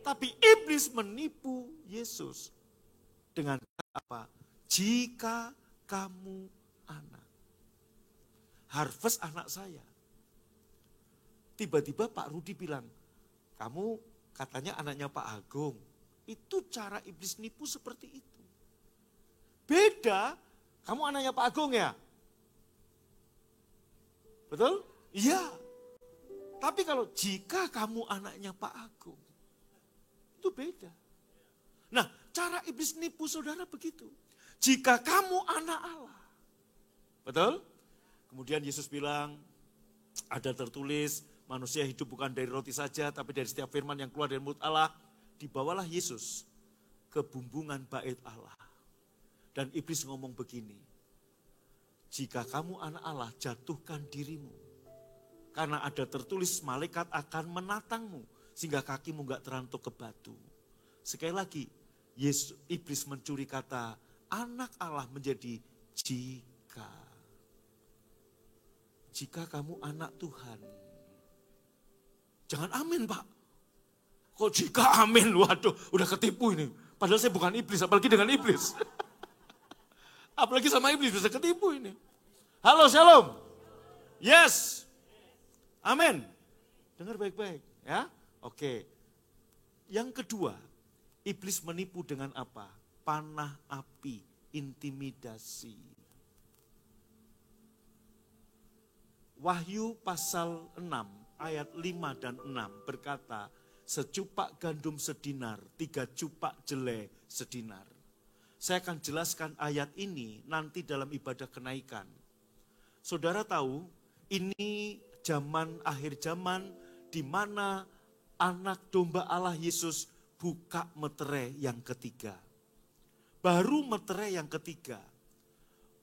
Tapi iblis menipu Yesus. Dengan apa? Jika kamu anak. Harvest anak saya. Tiba-tiba Pak Rudi bilang, kamu katanya anaknya Pak Agung. Itu cara iblis nipu seperti itu. Beda, kamu anaknya Pak Agung ya? Betul? Iya. Tapi kalau jika kamu anaknya Pak Agung, itu beda. Nah, cara iblis nipu saudara begitu. Jika kamu anak Allah. Betul? Kemudian Yesus bilang, ada tertulis, manusia hidup bukan dari roti saja, tapi dari setiap firman yang keluar dari mulut Allah. Dibawalah Yesus ke bumbungan bait Allah. Dan iblis ngomong begini, jika kamu anak Allah, jatuhkan dirimu. Karena ada tertulis, malaikat akan menatangmu, sehingga kakimu gak terantuk ke batu. Sekali lagi, iblis mencuri kata, anak Allah menjadi jika. Jika kamu anak Tuhan. Jangan amin Pak. Kok jika amin? Waduh, udah ketipu ini. Padahal saya bukan iblis, apalagi dengan iblis. Apalagi sama iblis bisa ketipu ini. Halo, shalom. Yes. Amin. Dengar baik-baik ya. Oke. Yang kedua, iblis menipu dengan apa? Panah api, intimidasi. Wahyu pasal 6 ayat 5 dan 6 berkata, secupak gandum sedinar, 3 cupak jelai sedinar. Saya akan jelaskan ayat ini nanti dalam ibadah kenaikan. Saudara tahu, ini zaman akhir zaman di mana anak domba Allah Yesus buka meterai yang ketiga. Baru meterai yang ketiga.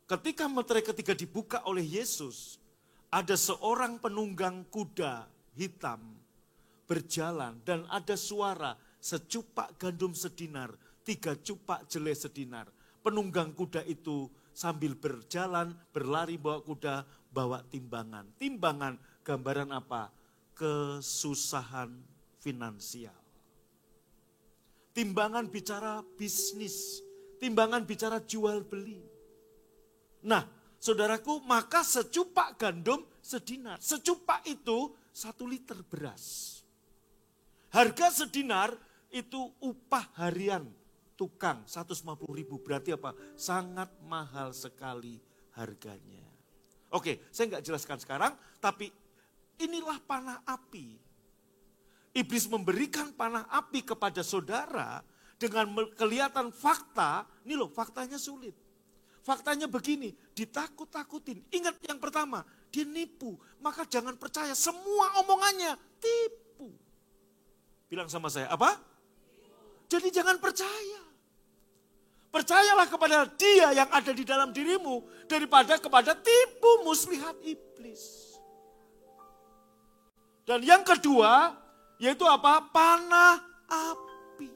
Ketika meterai ketiga dibuka oleh Yesus, ada seorang penunggang kuda hitam berjalan dan ada suara secupak gandum sedinar, 3 cupak jelai sedinar. Penunggang kuda itu sambil berjalan, berlari bawa kuda, bawa timbangan. Timbangan gambaran apa? Kesusahan finansial. Timbangan bicara bisnis, timbangan bicara jual beli. Nah, saudaraku, maka secupak gandum sedinar. Secupak itu 1 liter beras. Harga sedinar itu upah harian tukang 150.000. Berarti apa? Sangat mahal sekali harganya. Oke, saya nggak jelaskan sekarang, tapi inilah panah api. Iblis memberikan panah api kepada saudara dengan kelihatan fakta. Ini loh, faktanya sulit. Faktanya begini, ditakut-takutin. Ingat yang pertama, dia nipu. Maka jangan percaya semua omongannya, tipu. Bilang sama saya, apa? Jadi jangan percaya. Percayalah kepada dia yang ada di dalam dirimu daripada kepada tipu muslihat iblis. Dan yang kedua, yaitu apa? Panah api.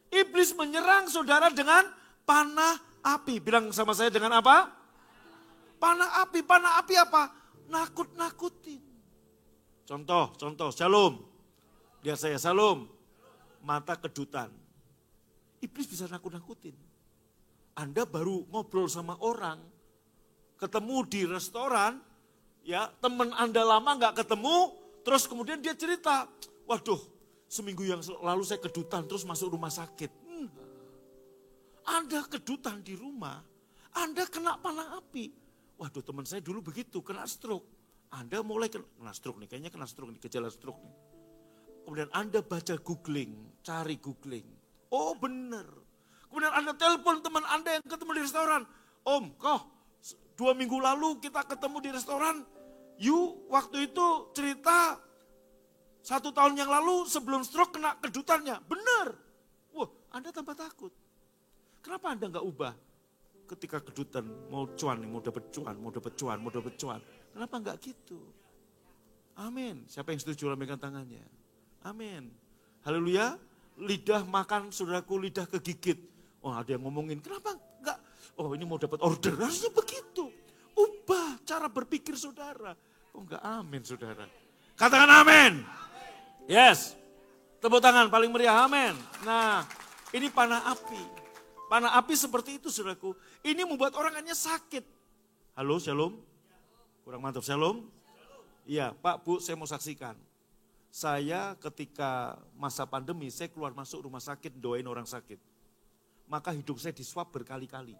Iblis menyerang saudara dengan panah api. Bilang sama saya dengan apa? Panah api. Panah api apa? Nakut-nakutin. Contoh, shalom. Lihat saya, shalom. Mata kedutan. Iblis bisa nakut-nakutin. Anda baru ngobrol sama orang, ketemu di restoran, ya teman Anda lama nggak ketemu, terus kemudian dia cerita, waduh seminggu yang lalu saya kedutan terus masuk rumah sakit. Anda kedutan di rumah, Anda kena panah api. Waduh teman saya dulu begitu, kena stroke. Anda mulai kena stroke nih, kayaknya kena stroke nih, gejala stroke nih. Kemudian Anda baca googling, cari googling. Oh benar. Kemudian Anda telepon teman Anda yang ketemu di restoran. Om, kok 2 minggu lalu kita ketemu di restoran. You waktu itu cerita 1 tahun yang lalu sebelum stroke kena kedutannya. Benar. Wah, Anda tambah takut. Kenapa Anda nggak ubah? Ketika kedutan mau cuan nih, mau dapat cuan. Kenapa nggak gitu? Amin. Siapa yang setuju lambaikan tangannya? Amin. Haleluya. Lidah makan, saudaraku, lidah kegigit. Oh ada yang ngomongin, kenapa enggak? Oh ini mau dapat order, harusnya begitu. Ubah cara berpikir saudara. Oh enggak amin saudara. Katakan amin. Yes. Tepuk tangan paling meriah, amin. Nah ini panah api. Panah api seperti itu saudaraku. Ini membuat orang hanya sakit. Halo, shalom. Kurang mantap, shalom. Iya Pak, Bu, saya mau saksikan. Saya ketika masa pandemi, saya keluar masuk rumah sakit, doain orang sakit. Maka hidup saya diswab berkali-kali.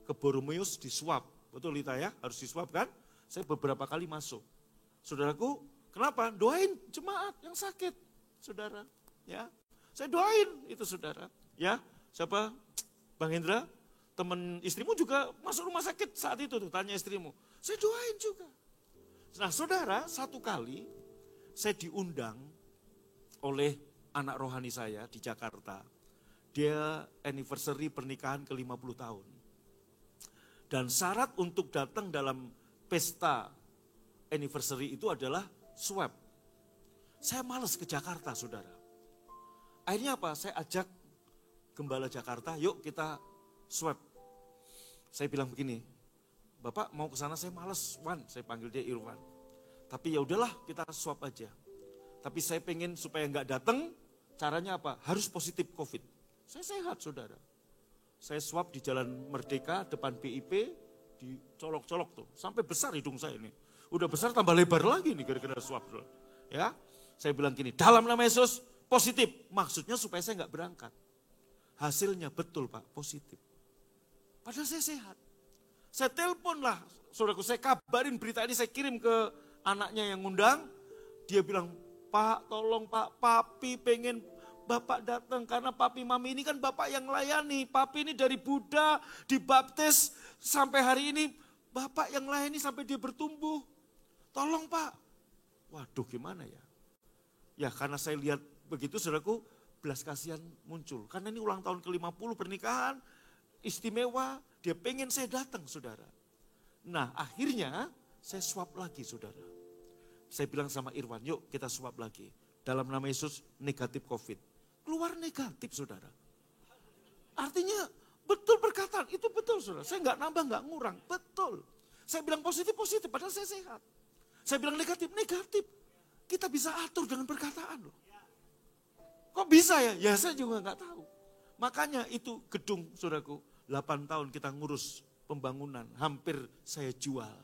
Ke Boromeus diswab, betul Lita ya, harus diswab kan? Saya beberapa kali masuk. Saudaraku, kenapa? Doain jemaat yang sakit, saudara. Ya, saya doain itu saudara. Ya, siapa? Bang Hendra, teman istrimu juga masuk rumah sakit saat itu tuh, tanya istrimu. Saya doain juga. Nah saudara, satu kali saya diundang oleh anak rohani saya di Jakarta. Dia anniversary pernikahan ke-50 tahun. Dan syarat untuk datang dalam pesta anniversary itu adalah swab. Saya malas ke Jakarta saudara. Akhirnya apa? Saya ajak Gembala Jakarta, yuk kita swab. Saya bilang begini, Bapak mau ke sana saya malas, Wan, saya panggil dia Irwan. Tapi ya udahlah kita swab aja. Tapi saya pengen supaya nggak datang, caranya apa? Harus positif COVID. Saya sehat saudara. Saya swab di Jalan Merdeka depan BIP, dicolok-colok tuh. Sampai besar hidung saya ini. Udah besar tambah lebar lagi nih gara-gara swab. Ya, saya bilang gini, dalam nama Yesus positif. Maksudnya supaya saya nggak berangkat. Hasilnya betul Pak, positif. Padahal saya sehat. Saya telepon lah, saudaraku, saya kabarin berita ini, saya kirim ke anaknya yang ngundang, dia bilang, Pak tolong Pak, Papi pengen Bapak datang karena Papi Mami ini kan Bapak yang layani. Papi ini dari Buddha, dibaptis sampai hari ini, Bapak yang layani sampai dia bertumbuh. Tolong Pak. Waduh gimana ya? Ya karena saya lihat begitu saudaraku, belas kasihan muncul. Karena ini ulang tahun ke-50 pernikahan, istimewa, dia pengen saya datang saudara. Nah akhirnya saya swab lagi saudara. Saya bilang sama Irwan, yuk kita swab lagi. Dalam nama Yesus negatif COVID. Keluar negatif saudara. Artinya betul perkataan, itu betul saudara. Saya nggak nambah, nggak ngurang, betul. Saya bilang positif, padahal saya sehat. Saya bilang negatif. Kita bisa atur dengan perkataan loh. Kok bisa ya? Ya saya juga nggak tahu. Makanya itu gedung saudaraku, 8 tahun kita ngurus pembangunan, hampir saya jual.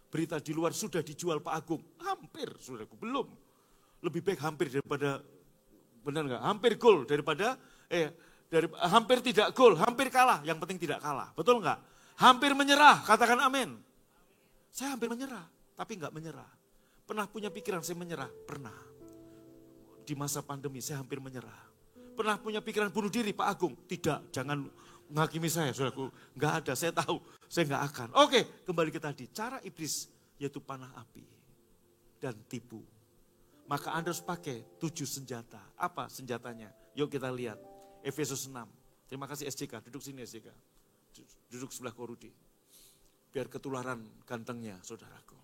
Berita di luar sudah dijual Pak Agung, hampir saudaraku, belum. Lebih baik hampir daripada, benar nggak? Hampir gol daripada, hampir tidak gol, hampir kalah, yang penting tidak kalah, betul nggak? Hampir menyerah, katakan amin. Saya hampir menyerah, tapi nggak menyerah. Pernah punya pikiran saya menyerah? Pernah. Di masa pandemi saya hampir menyerah. Pernah punya pikiran bunuh diri Pak Agung? Tidak, jangan menghakimi saya, saudaraku. Nggak ada, saya tahu, saya nggak akan. Oke, kembali ke tadi. Cara iblis yaitu panah api dan tipu. Maka Anda harus pakai 7 senjata. Apa senjatanya? Yuk kita lihat. Efesus 6. Terima kasih SJK, duduk sini SJK. Duduk sebelah Korudi. Biar ketularan gantengnya, saudaraku.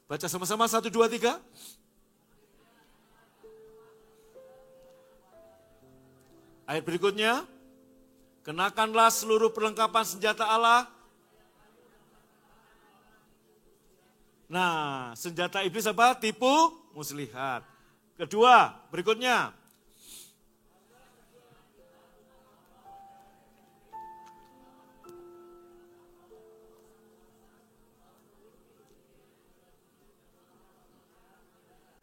Baca sama-sama 1, 2, 3. Ayat berikutnya. Kenakanlah seluruh perlengkapan senjata Allah. Nah, senjata iblis apa? Tipu, muslihat. Kedua, berikutnya.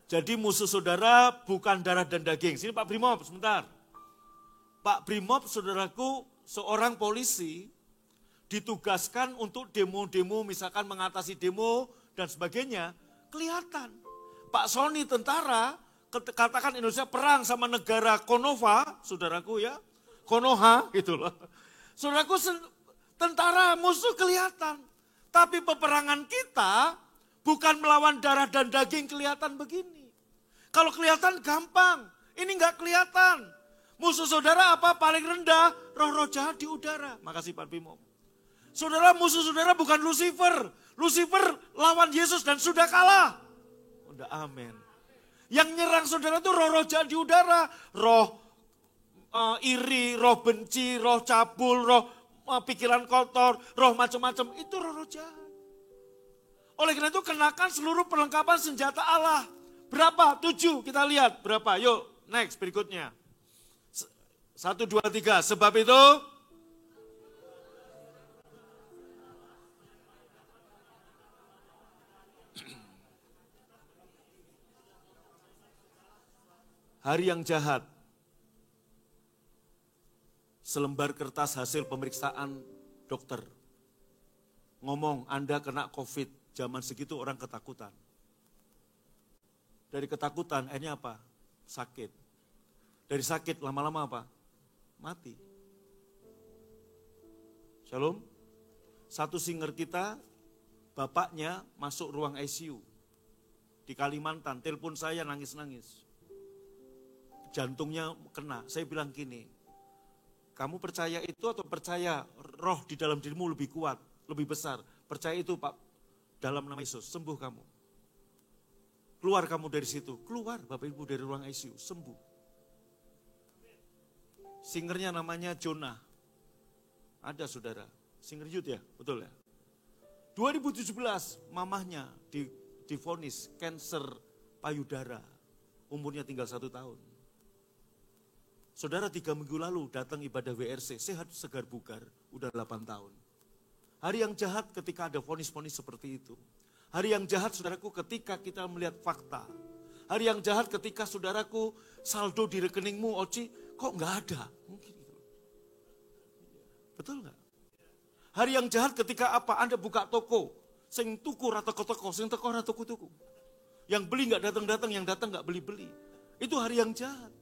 Jadi musuh saudara bukan darah dan daging. Sini Pak Brimob, sebentar. Pak Brimob, saudaraku, seorang polisi ditugaskan untuk demo-demo, misalkan mengatasi demo dan sebagainya, kelihatan. Pak Sony tentara, katakan Indonesia perang sama negara Konoha, saudaraku ya, Konoha gitu loh. Saudaraku, tentara musuh kelihatan. Tapi peperangan kita bukan melawan darah dan daging kelihatan begini. Kalau kelihatan gampang, ini enggak kelihatan. Musuh saudara apa paling rendah? Roh-roh jahat di udara. Makasih Pak Bimo. Saudara, musuh saudara bukan Lucifer. Lucifer lawan Yesus dan sudah kalah. Udah amin. Yang nyerang saudara itu roh-roh jahat di udara. Roh iri, roh benci, roh cabul, roh pikiran kotor, roh macam-macam. Itu roh-roh jahat. Oleh karena itu kenakan seluruh perlengkapan senjata Allah. Berapa? 7. Kita lihat berapa. Yuk next berikutnya. 1, 2, 3. Sebab itu hari yang jahat. Selembar kertas hasil pemeriksaan dokter. Ngomong Anda kena COVID. Zaman segitu orang ketakutan. Dari ketakutan akhirnya apa? Sakit. Dari sakit lama-lama apa? Mati. Shalom. Satu singer kita, bapaknya masuk ruang ICU. Di Kalimantan, telepon saya nangis-nangis. Jantungnya kena. Saya bilang gini, kamu percaya itu atau percaya roh di dalam dirimu lebih kuat, lebih besar? Percaya itu Pak, dalam nama Yesus, sembuh kamu. Keluar kamu dari situ, keluar Bapak Ibu dari ruang ICU, sembuh. Singernya namanya Jonah. Ada saudara, singer youth ya, betul ya. 2017 mamahnya divonis kanker payudara, umurnya tinggal 1 tahun. Saudara 3 minggu lalu datang ibadah WRC, sehat segar bugar, udah 8 tahun. Hari yang jahat ketika ada vonis-vonis seperti itu. Hari yang jahat saudaraku ketika kita melihat fakta. Hari yang jahat ketika saudaraku saldo di rekeningmu Oci kok nggak ada. Mungkin gitu. Betul nggak? Hari yang jahat ketika apa? Anda buka toko, sing tuku rata toko, sing teko rata tuku. Yang beli nggak datang-datang, yang datang nggak beli-beli. Itu hari yang jahat.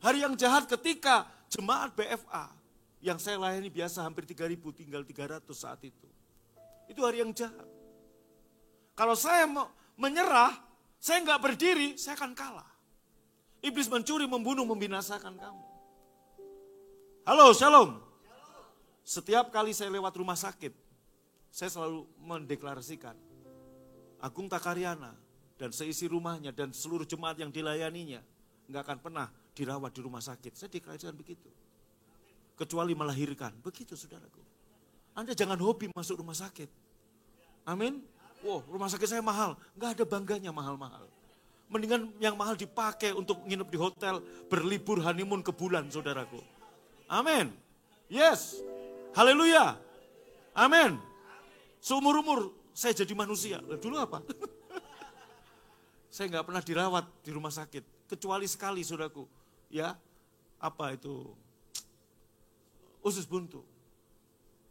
Hari yang jahat ketika jemaat BFA yang saya layani biasa hampir 3.000, tinggal 300 saat itu. Itu hari yang jahat. Kalau saya menyerah, saya nggak berdiri, saya akan kalah. Iblis mencuri, membunuh, membinasakan kamu. Halo, shalom. Setiap kali saya lewat rumah sakit, saya selalu mendeklarasikan, Agung Takaryana dan seisi rumahnya dan seluruh jemaat yang dilayaninya, nggak akan pernah dirawat di rumah sakit. Saya deklarasikan begitu. Kecuali melahirkan. Begitu saudaraku. Anda jangan hobi masuk rumah sakit. Amin. Wow, rumah sakit saya mahal. Nggak ada bangganya mahal-mahal. Mendingan yang mahal dipakai untuk nginep di hotel, berlibur honeymoon ke bulan saudaraku. Amin. Yes. Haleluya. Amin. Seumur-umur saya jadi manusia. Dulu apa? Saya nggak pernah dirawat di rumah sakit. Kecuali sekali saudaraku. Ya, apa itu? Usus buntu.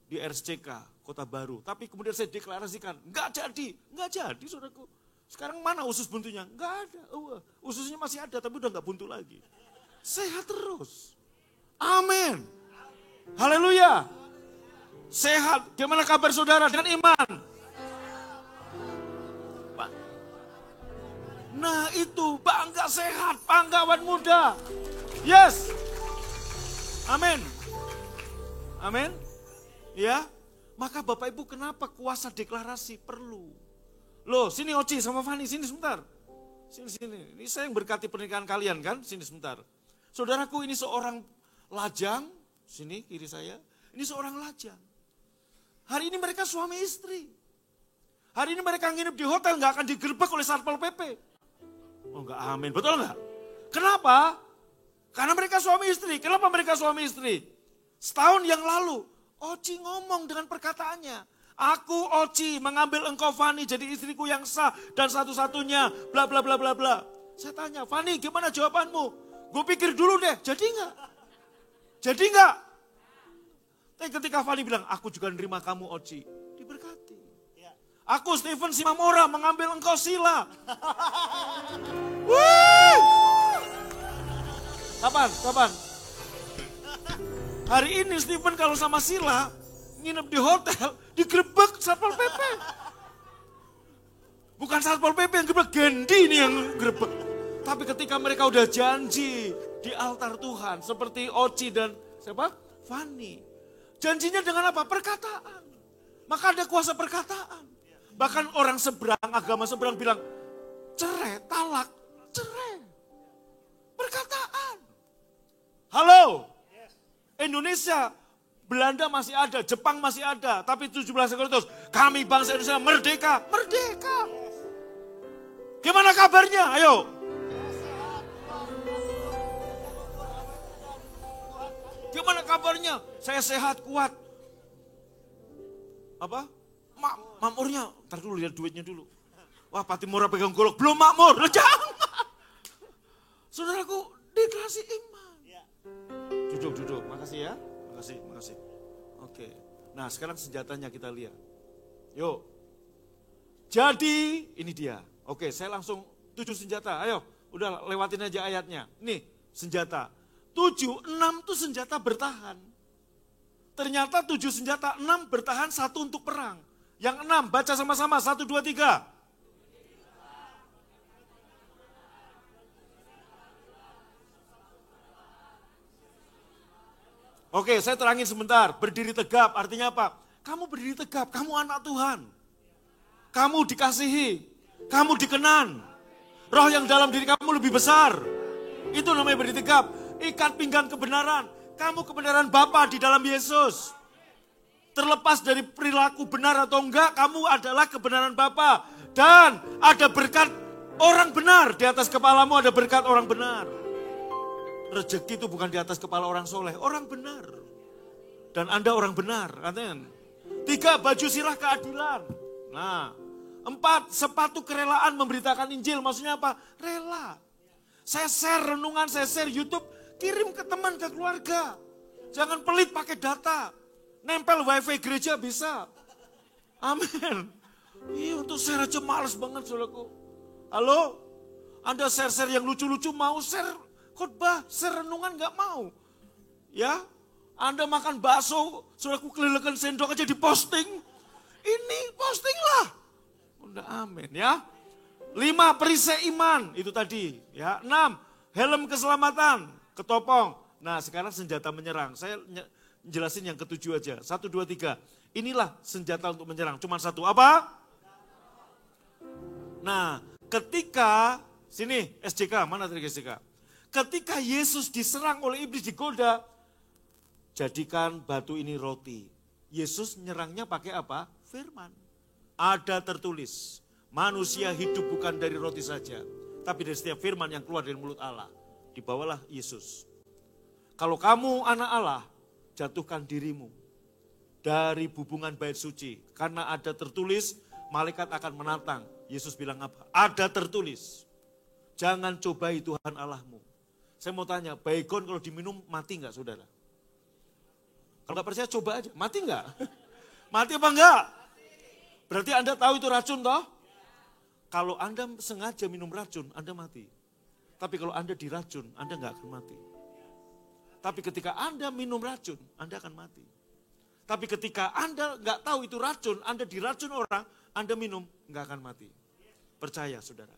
Di RSCK, Kota Baru. Tapi kemudian saya deklarasikan, nggak jadi saudaraku. Sekarang mana usus buntunya? Nggak ada. Ususnya masih ada, tapi udah nggak buntu lagi. Sehat terus. Amin. Haleluya. Sehat. Gimana kabar saudara dengan iman? Nah itu, bangga sehat, banggawan muda. Yes. Amin. Amin. Ya. Maka Bapak Ibu kenapa kuasa deklarasi perlu? Loh, sini Oci sama Fani, sini sebentar. Sini. Ini saya yang berkati pernikahan kalian kan, sini sebentar. Saudaraku ini seorang lajang, sini kiri saya. Ini seorang lajang. Hari ini mereka suami istri. Hari ini mereka nginep di hotel, gak akan digerebek oleh Satpol PP. Oh enggak, amin. Betul enggak? Kenapa? Karena mereka suami istri. Kenapa mereka suami istri? Setahun yang lalu, Oci ngomong dengan perkataannya. Aku Oci mengambil engkau Fani jadi istriku yang sah dan satu-satunya. Bla bla bla bla bla. Saya tanya, Fani gimana jawabanmu? Gue pikir dulu deh, jadi enggak? Jadi enggak? Tapi ketika Fani bilang, aku juga nerima kamu Oci, diberkati. Aku Stephen Simamora mengambil engkau Sila. Wuh! Kapan? Hari ini Stephen kalau sama Sila, nginep di hotel, digerebek Satpol PP. Bukan Satpol PP yang gerebek, Gendi nih yang gerebek. Tapi ketika mereka udah janji di altar Tuhan, seperti Oci dan siapa? Fani. Janjinya dengan apa? Perkataan. Maka ada kuasa perkataan. Bahkan orang seberang, agama seberang bilang, cerai, talak, cerai. Perkataan. Halo, Indonesia, Belanda masih ada, Jepang masih ada, tapi 17 Agustus, kami bangsa Indonesia merdeka, merdeka. Gimana kabarnya? Ayo. Gimana kabarnya? Saya sehat, kuat. Apa? Makmurnya, ntar dulu lihat duitnya dulu. Wah, Patimura pegang golok, belum makmur. Jangan. Saudaraku, deklarasi iman. Duduk. Makasih ya. Makasih. Oke. Nah, sekarang senjatanya kita lihat. Yuk. Jadi, ini dia. Oke, saya langsung 7 senjata. Ayo, udah lewatin aja ayatnya. Nih, senjata. 7, 6 itu senjata bertahan. Ternyata 7 senjata, 6 bertahan, 1 untuk perang. Yang 6, baca sama-sama, 1, 2, 3. Oke, saya terangin sebentar. Berdiri tegap artinya apa? Kamu berdiri tegap, kamu anak Tuhan. Kamu dikasihi, kamu dikenan. Roh yang dalam diri kamu lebih besar. Itu namanya berdiri tegap. Ikat pinggang kebenaran. Kamu kebenaran Bapa di dalam Yesus. Terlepas dari perilaku benar atau enggak, kamu adalah kebenaran Bapa. Dan ada berkat orang benar. Di atas kepalamu ada berkat orang benar. Rezeki itu bukan di atas kepala orang soleh, orang benar. Dan Anda orang benar. Katanya. 3, baju sirah keadilan. Nah, 4, sepatu kerelaan memberitakan Injil. Maksudnya apa? Rela. Saya share renungan, saya share YouTube, kirim ke teman, ke keluarga. Jangan pelit pakai data. Nempel wifi gereja bisa. Amin. Iya, untuk share aja males banget, saudaraku. Halo? Anda share-share yang lucu-lucu, mau share khotbah, share renungan gak mau. Ya? Anda makan bakso, saudaraku kelelekan sendok aja diposting. Ini posting lah. Udah amin ya. 5, perisai iman, itu tadi. Ya. 6, helm keselamatan, ketopong. Nah, sekarang senjata menyerang. Saya jelasin yang ke-7 aja. 1, 2, 3. Inilah senjata untuk menyerang. Cuma 1. Apa? Nah, ketika, sini SJK, mana tadi SJK? Ketika Yesus diserang oleh iblis, digoda, jadikan batu ini roti. Yesus nyerangnya pakai apa? Firman. Ada tertulis, manusia hidup bukan dari roti saja, tapi dari setiap firman yang keluar dari mulut Allah. Dibawalah Yesus. Kalau kamu anak Allah, jatuhkan dirimu dari hubungan bait suci. Karena ada tertulis, malaikat akan menantang. Yesus bilang apa? Ada tertulis. Jangan cobai Tuhan Allahmu. Saya mau tanya, baygon kalau diminum mati enggak saudara? Kalau enggak percaya coba aja, mati enggak? Mati apa enggak? Berarti Anda tahu itu racun toh? Kalau Anda sengaja minum racun, Anda mati. Tapi kalau Anda diracun, Anda enggak akan mati. Tapi ketika Anda minum racun, Anda akan mati. Tapi ketika Anda nggak tahu itu racun, Anda diracun orang, Anda minum, nggak akan mati. Percaya saudara.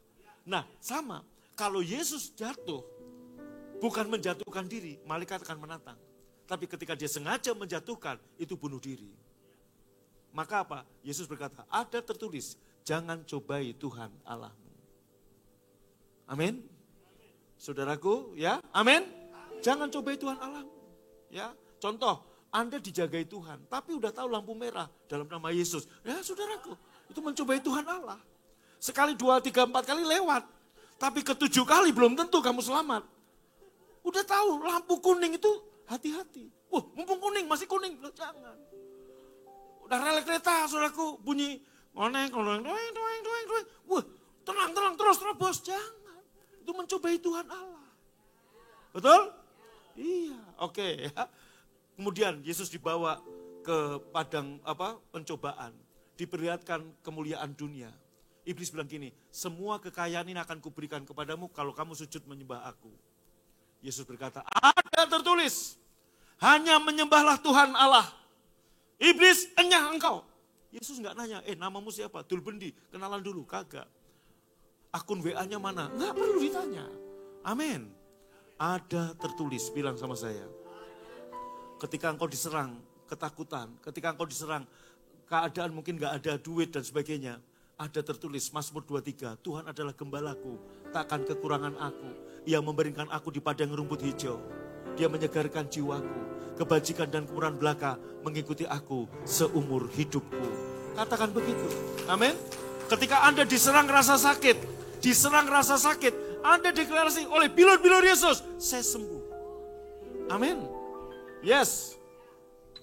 Nah sama, kalau Yesus jatuh, bukan menjatuhkan diri, malaikat akan menantang. Tapi ketika dia sengaja menjatuhkan, itu bunuh diri. Maka apa? Yesus berkata, ada tertulis, jangan cobai Tuhan Allahmu. Amin. Saudaraku, ya, amin. Jangan cobai Tuhan Allahmu. Ya, contoh, Anda dijagai Tuhan, tapi udah tahu lampu merah dalam nama Yesus. Ya, saudaraku, itu mencobai Tuhan Allah. Sekali, 2, 3, 4 kali lewat. Tapi ke-7 kali belum tentu kamu selamat. Udah tahu lampu kuning itu hati-hati. Wah, mumpung kuning, masih kuning. Loh, jangan. Udah rel kereta, saudaraku, bunyi. Wah, tenang terus terobos. Jangan. Itu itu mencobai Tuhan Allah. Betul? Iya, oke ya. Kemudian Yesus dibawa ke padang pencobaan, diperlihatkan kemuliaan dunia. Iblis bilang gini, semua kekayaan ini akan kuberikan kepadamu kalau kamu sujud menyembah aku. Yesus berkata, ada tertulis, hanya menyembahlah Tuhan Allah. Iblis, enyah engkau. Yesus enggak nanya, namamu siapa? Dulbendi, kenalan dulu, kagak. Akun WA-nya mana? Enggak perlu ditanya. Amin. Ada tertulis, bilang sama saya. Ketika engkau diserang ketakutan, ketika engkau diserang keadaan mungkin enggak ada duit dan sebagainya, ada tertulis Mazmur 23, Tuhan adalah gembalaku, takkan kekurangan aku. Ia memberikan aku di padang rumput hijau. Dia menyegarkan jiwaku. Kebajikan dan kemurahan belaka mengikuti aku seumur hidupku. Katakan begitu. Amin. Ketika Anda diserang rasa sakit, Anda deklarasi oleh bilur-bilur Yesus, saya sembuh. Amin. Yes.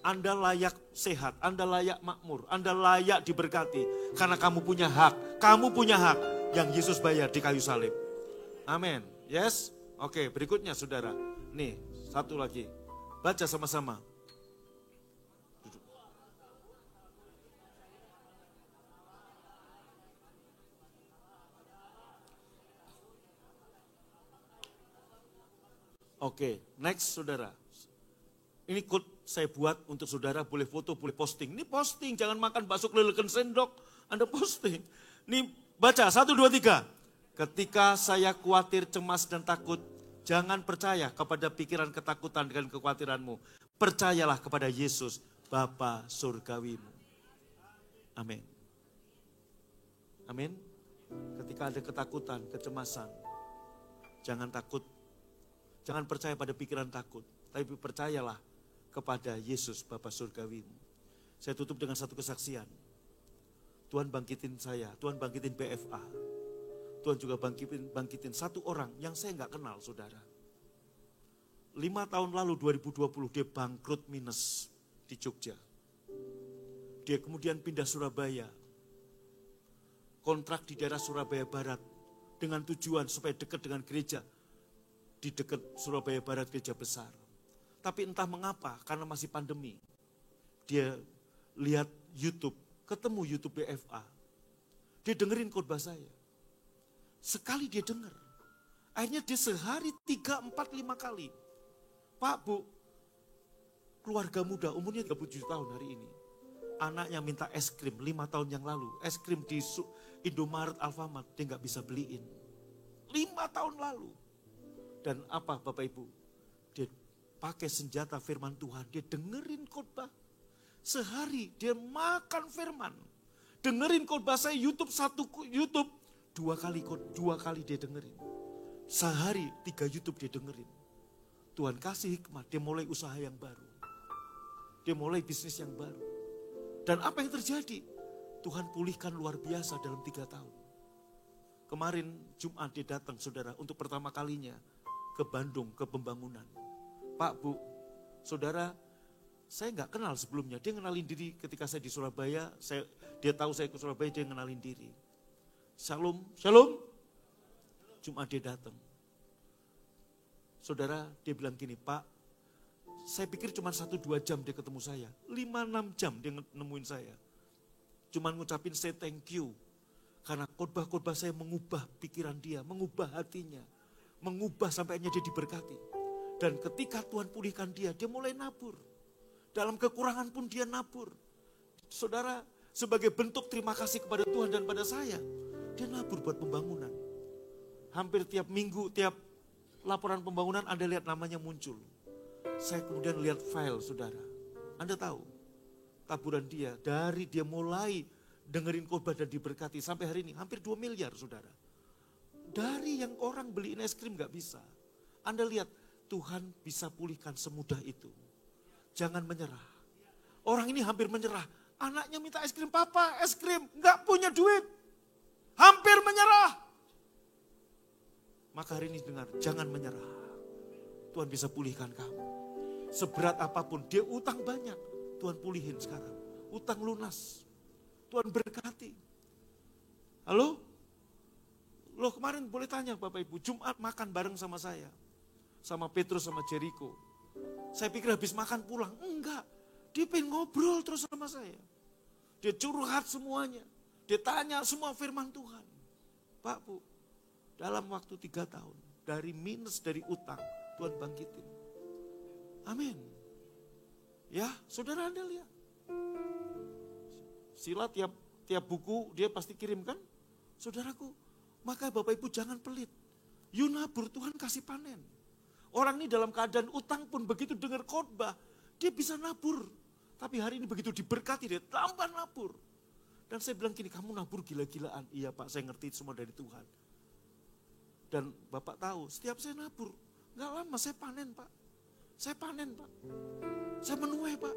Anda layak sehat, Anda layak makmur, Anda layak diberkati. Karena kamu punya hak yang Yesus bayar di kayu salib. Amin. Yes. Oke, berikutnya saudara. Nih, satu lagi. Baca sama-sama. Oke, next saudara. Ini quote saya buat untuk saudara, boleh foto, boleh posting. Ini posting, jangan makan bakso kelelekan sendok, Anda posting. Ini baca, 1, 2, 3. Ketika saya khawatir, cemas dan takut, jangan percaya kepada pikiran ketakutan dan kekhawatiranmu. Percayalah kepada Yesus, Bapa surgawimu. Amin. Amin. Ketika ada ketakutan, kecemasan, jangan takut. Jangan percaya pada pikiran takut, tapi percayalah kepada Yesus Bapa surgawimu. Saya tutup dengan satu kesaksian. Tuhan bangkitin saya, Tuhan bangkitin BFA. Tuhan juga bangkitin satu orang yang saya nggak kenal, saudara. 5 tahun lalu 2020 dia bangkrut minus di Jogja. Dia kemudian pindah Surabaya. Kontrak di daerah Surabaya Barat dengan tujuan supaya dekat dengan gereja. Di dekat Surabaya Barat gereja besar. Tapi entah mengapa karena masih pandemi. Dia lihat YouTube, ketemu YouTube BFA. Dia dengerin khotbah saya. Sekali dia dengar. Akhirnya dia sehari 3, 4, 5 kali. Pak, Bu, keluarga muda umurnya 37 tahun hari ini. Anaknya minta es krim 5 tahun yang lalu. Es krim di Indomaret, Alfamart, dia gak bisa beliin. 5 tahun lalu. Dan apa Bapak Ibu? Dia pakai senjata firman Tuhan. Dia dengerin khotbah. Sehari dia makan firman. Dengerin khotbah saya YouTube 2 kali dia dengerin. Sehari 3 YouTube dia dengerin. Tuhan kasih hikmat, dia mulai usaha yang baru. Dia mulai bisnis yang baru. Dan apa yang terjadi? Tuhan pulihkan luar biasa dalam 3 tahun. Kemarin Jumat dia datang saudara untuk pertama kalinya ke Bandung, ke pembangunan. Pak, Bu, saudara, saya nggak kenal sebelumnya. Dia ngenalin diri ketika saya di Surabaya. Dia tahu saya ke Surabaya, dia ngenalin diri. Shalom, shalom. Jumat dia datang. Saudara, dia bilang gini, Pak, saya pikir cuma 1-2 jam dia ketemu saya. 5-6 jam dia nemuin saya. Cuma ngucapin say thank you. Karena khotbah-khotbah saya mengubah pikiran dia, mengubah hatinya. Mengubah sampai akhirnya dia diberkati. Dan ketika Tuhan pulihkan dia mulai nabur. Dalam kekurangan pun dia nabur. Saudara, sebagai bentuk terima kasih kepada Tuhan dan pada saya, dia nabur buat pembangunan. Hampir tiap minggu, tiap laporan pembangunan Anda lihat namanya muncul. Saya kemudian lihat file saudara. Anda tahu, taburan dia, dari dia mulai dengerin khotbah dan diberkati sampai hari ini, hampir 2 miliar saudara. Dari yang orang beliin es krim gak bisa. Anda lihat, Tuhan bisa pulihkan semudah itu. Jangan menyerah. Orang ini hampir menyerah. Anaknya minta es krim, Papa es krim, gak punya duit. Hampir menyerah. Maka hari ini dengar, jangan menyerah. Tuhan bisa pulihkan kamu. Seberat apapun, dia utang banyak. Tuhan pulihin sekarang. Utang lunas. Tuhan berkati. Halo? Loh kemarin boleh tanya Bapak Ibu, Jumat makan bareng sama saya. Sama Petrus sama Jericho. Saya pikir habis makan pulang. Enggak, dia pengen ngobrol terus sama saya. Dia curhat semuanya. Dia tanya semua firman Tuhan. Pak Bu, dalam waktu 3 tahun, dari minus, dari utang, Tuhan bangkitin. Amin. Ya, saudara Anda lihat. Sila tiap buku dia pasti kirim kan? Saudaraku, maka Bapak Ibu jangan pelit. You nabur, Tuhan kasih panen. Orang ini dalam keadaan utang pun begitu dengar khotbah, dia bisa nabur. Tapi hari ini begitu diberkati, dia tambah nabur. Dan saya bilang gini, kamu nabur gila-gilaan. Iya Pak, saya ngerti itu semua dari Tuhan. Dan Bapak tahu, setiap saya nabur, gak lama saya panen Pak. Saya panen Pak. Saya menuai Pak.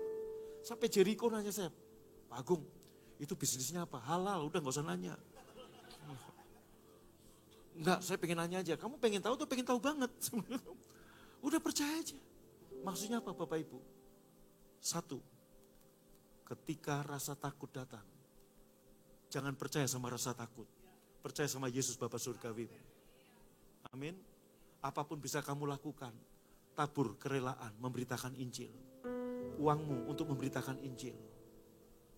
Sampai Jericho nanya saya, Pak Agung, itu bisnisnya apa? Halal, udah gak usah nanya. Enggak, saya pengen nanya aja. Kamu pengen tahu tuh pengen tahu banget. Udah percaya aja. Maksudnya apa Bapak Ibu? 1, ketika rasa takut datang, jangan percaya sama rasa takut. Percaya sama Yesus Bapa Surgawi. Amin. Apapun bisa kamu lakukan. Tabur kerelaan memberitakan Injil. Uangmu untuk memberitakan Injil.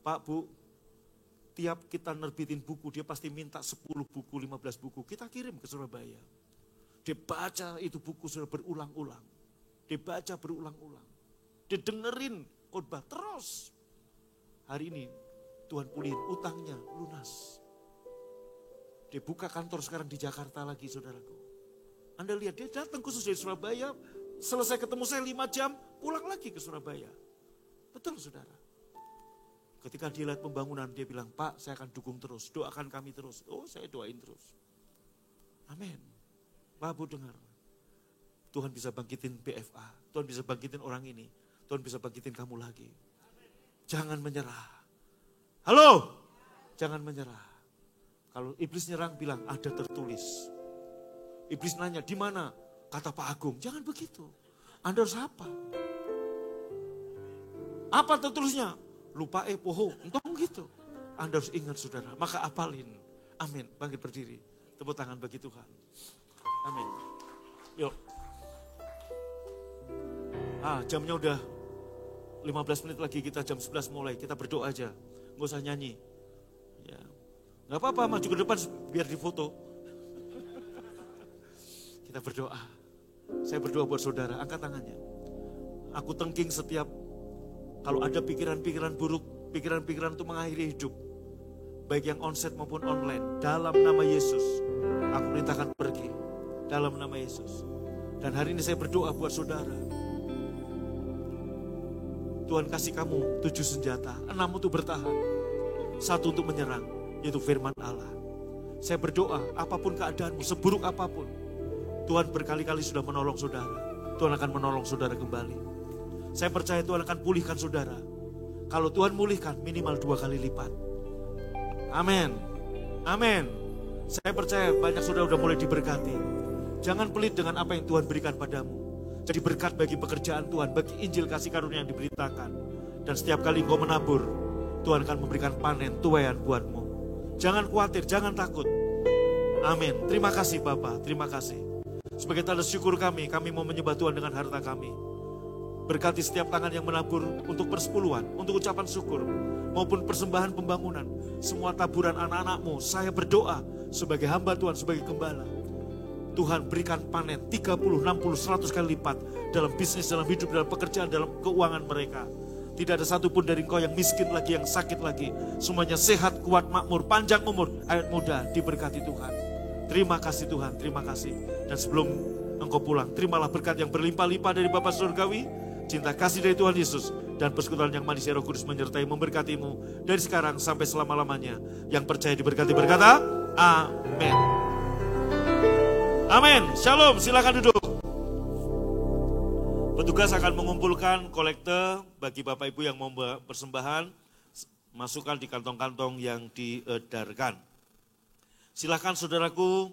Pak Bu, tiap kita nerbitin buku, dia pasti minta 10 buku, 15 buku. Kita kirim ke Surabaya. Dia baca itu buku sudah berulang-ulang. Dia baca berulang-ulang. Dia dengerin khotbah terus. Hari ini Tuhan pulihin utangnya, lunas. Dia buka kantor sekarang di Jakarta lagi saudaraku. Anda lihat dia datang khusus dari Surabaya, selesai ketemu saya 5 jam, pulang lagi ke Surabaya. Betul saudara. Ketika dia lihat pembangunan, dia bilang, Pak saya akan dukung terus, doakan kami terus. Oh saya doain terus. Amin. Pak Bu dengar, Tuhan bisa bangkitin BFA, Tuhan bisa bangkitin orang ini, Tuhan bisa bangkitin kamu lagi. Jangan menyerah. Halo, jangan menyerah. Kalau iblis nyerang bilang ada tertulis. Iblis nanya di mana? Kata Pak Agung, jangan begitu. Anda harus hafal. Apa tertulisnya? Lupa poho, entong gitu. Anda harus ingat saudara, maka apalin. Amin, bangkit berdiri. Tepuk tangan bagi Tuhan. Amin. Yuk. Jamnya udah 15 menit lagi, kita jam 11 mulai. Kita berdoa aja, nggak usah nyanyi. Ya. Nggak apa-apa, maju ke depan biar difoto. Kita berdoa. Saya berdoa buat saudara, angkat tangannya. Aku tengking setiap, kalau ada pikiran-pikiran buruk, pikiran-pikiran untuk mengakhiri hidup. Baik yang onsite maupun online. Dalam nama Yesus, aku perintahkan pergi. Dalam nama Yesus. Dan hari ini saya berdoa buat saudara. Tuhan kasih kamu 7 senjata. 6 untuk bertahan. 1 untuk menyerang, yaitu firman Allah. Saya berdoa, apapun keadaanmu, seburuk apapun. Tuhan berkali-kali sudah menolong saudara. Tuhan akan menolong saudara kembali. Saya percaya Tuhan akan pulihkan saudara. Kalau Tuhan pulihkan, minimal 2 kali lipat. Amin. Amin. Saya percaya banyak saudara sudah mulai diberkati. Jangan pelit dengan apa yang Tuhan berikan padamu. Jadi berkat bagi pekerjaan Tuhan, bagi Injil kasih karunia yang diberitakan. Dan setiap kali engkau menabur, Tuhan akan memberikan panen tuaian buatmu. Jangan khawatir, jangan takut. Amin. Terima kasih Bapak, terima kasih. Sebagai tanda syukur kami mau menyembah Tuhan dengan harta kami. Berkati setiap tangan yang menabur untuk persepuluhan, untuk ucapan syukur, maupun persembahan pembangunan. Semua taburan anak-anakmu, saya berdoa sebagai hamba Tuhan, sebagai gembala. Tuhan berikan panen 30, 60, 100 kali lipat dalam bisnis, dalam hidup, dalam pekerjaan, dalam keuangan mereka. Tidak ada satupun dari engkau yang miskin lagi, yang sakit lagi. Semuanya sehat, kuat, makmur, panjang umur, awet muda, diberkati Tuhan. Terima kasih Tuhan, terima kasih. Dan sebelum engkau pulang, terimalah berkat yang berlimpah-limpah dari Bapa Surgawi, cinta kasih dari Tuhan Yesus, dan persekutuan yang manis Roh Kudus menyertai memberkatimu dari sekarang sampai selama-lamanya. Yang percaya diberkati berkata, amin. Amin. Shalom, silakan duduk. Petugas akan mengumpulkan kolekte bagi Bapak Ibu yang mau persembahan, masukkan di kantong-kantong yang diedarkan. Silakan saudaraku.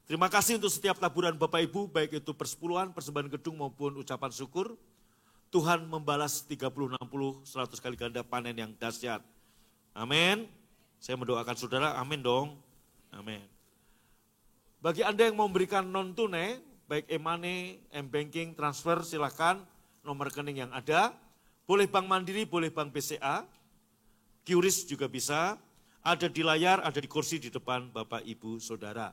Terima kasih untuk setiap taburan Bapak Ibu, baik itu persepuluhan, persembahan gedung maupun ucapan syukur. Tuhan membalas 30, 60, 100 kali ganda panen yang dahsyat. Amin. Saya mendoakan saudara, amin dong. Amin. Bagi Anda yang mau memberikan non-tunai, baik e-money, m-banking, transfer, silakan nomor rekening yang ada. Boleh Bank Mandiri, boleh Bank BCA, QRIS juga bisa. Ada di layar, ada di kursi di depan Bapak, Ibu, Saudara.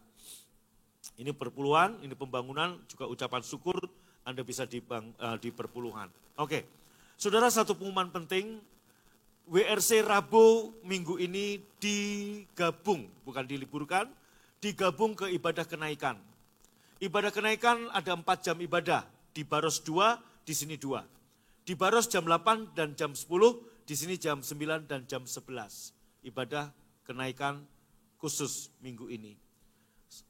Ini perpuluhan, ini pembangunan, juga ucapan syukur Anda bisa di perpuluhan. Oke, Saudara, satu pengumuman penting, WRC Rabu minggu ini digabung, bukan diliburkan, digabung ke ibadah kenaikan. Ibadah kenaikan ada 4 jam ibadah, di Baros 2, di sini 2. Di Baros jam 8 dan jam 10, di sini jam 9 dan jam 11. Ibadah kenaikan khusus minggu ini.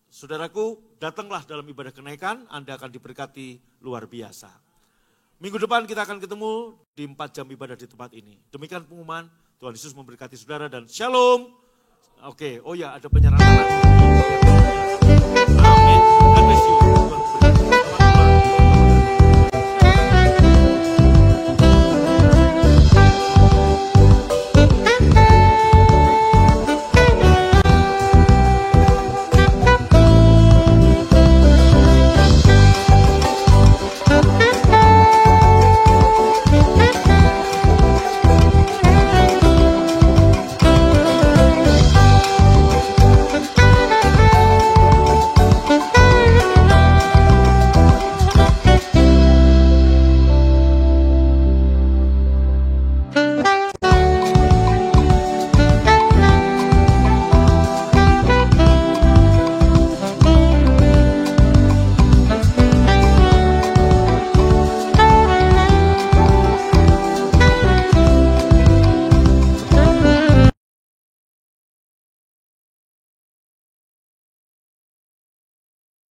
Saudaraku, datanglah dalam ibadah kenaikan, Anda akan diberkati luar biasa. Minggu depan kita akan ketemu di 4 jam ibadah di tempat ini. Demikian pengumuman, Tuhan Yesus memberkati saudara dan shalom. Oke, oh ya, ada penyerahan.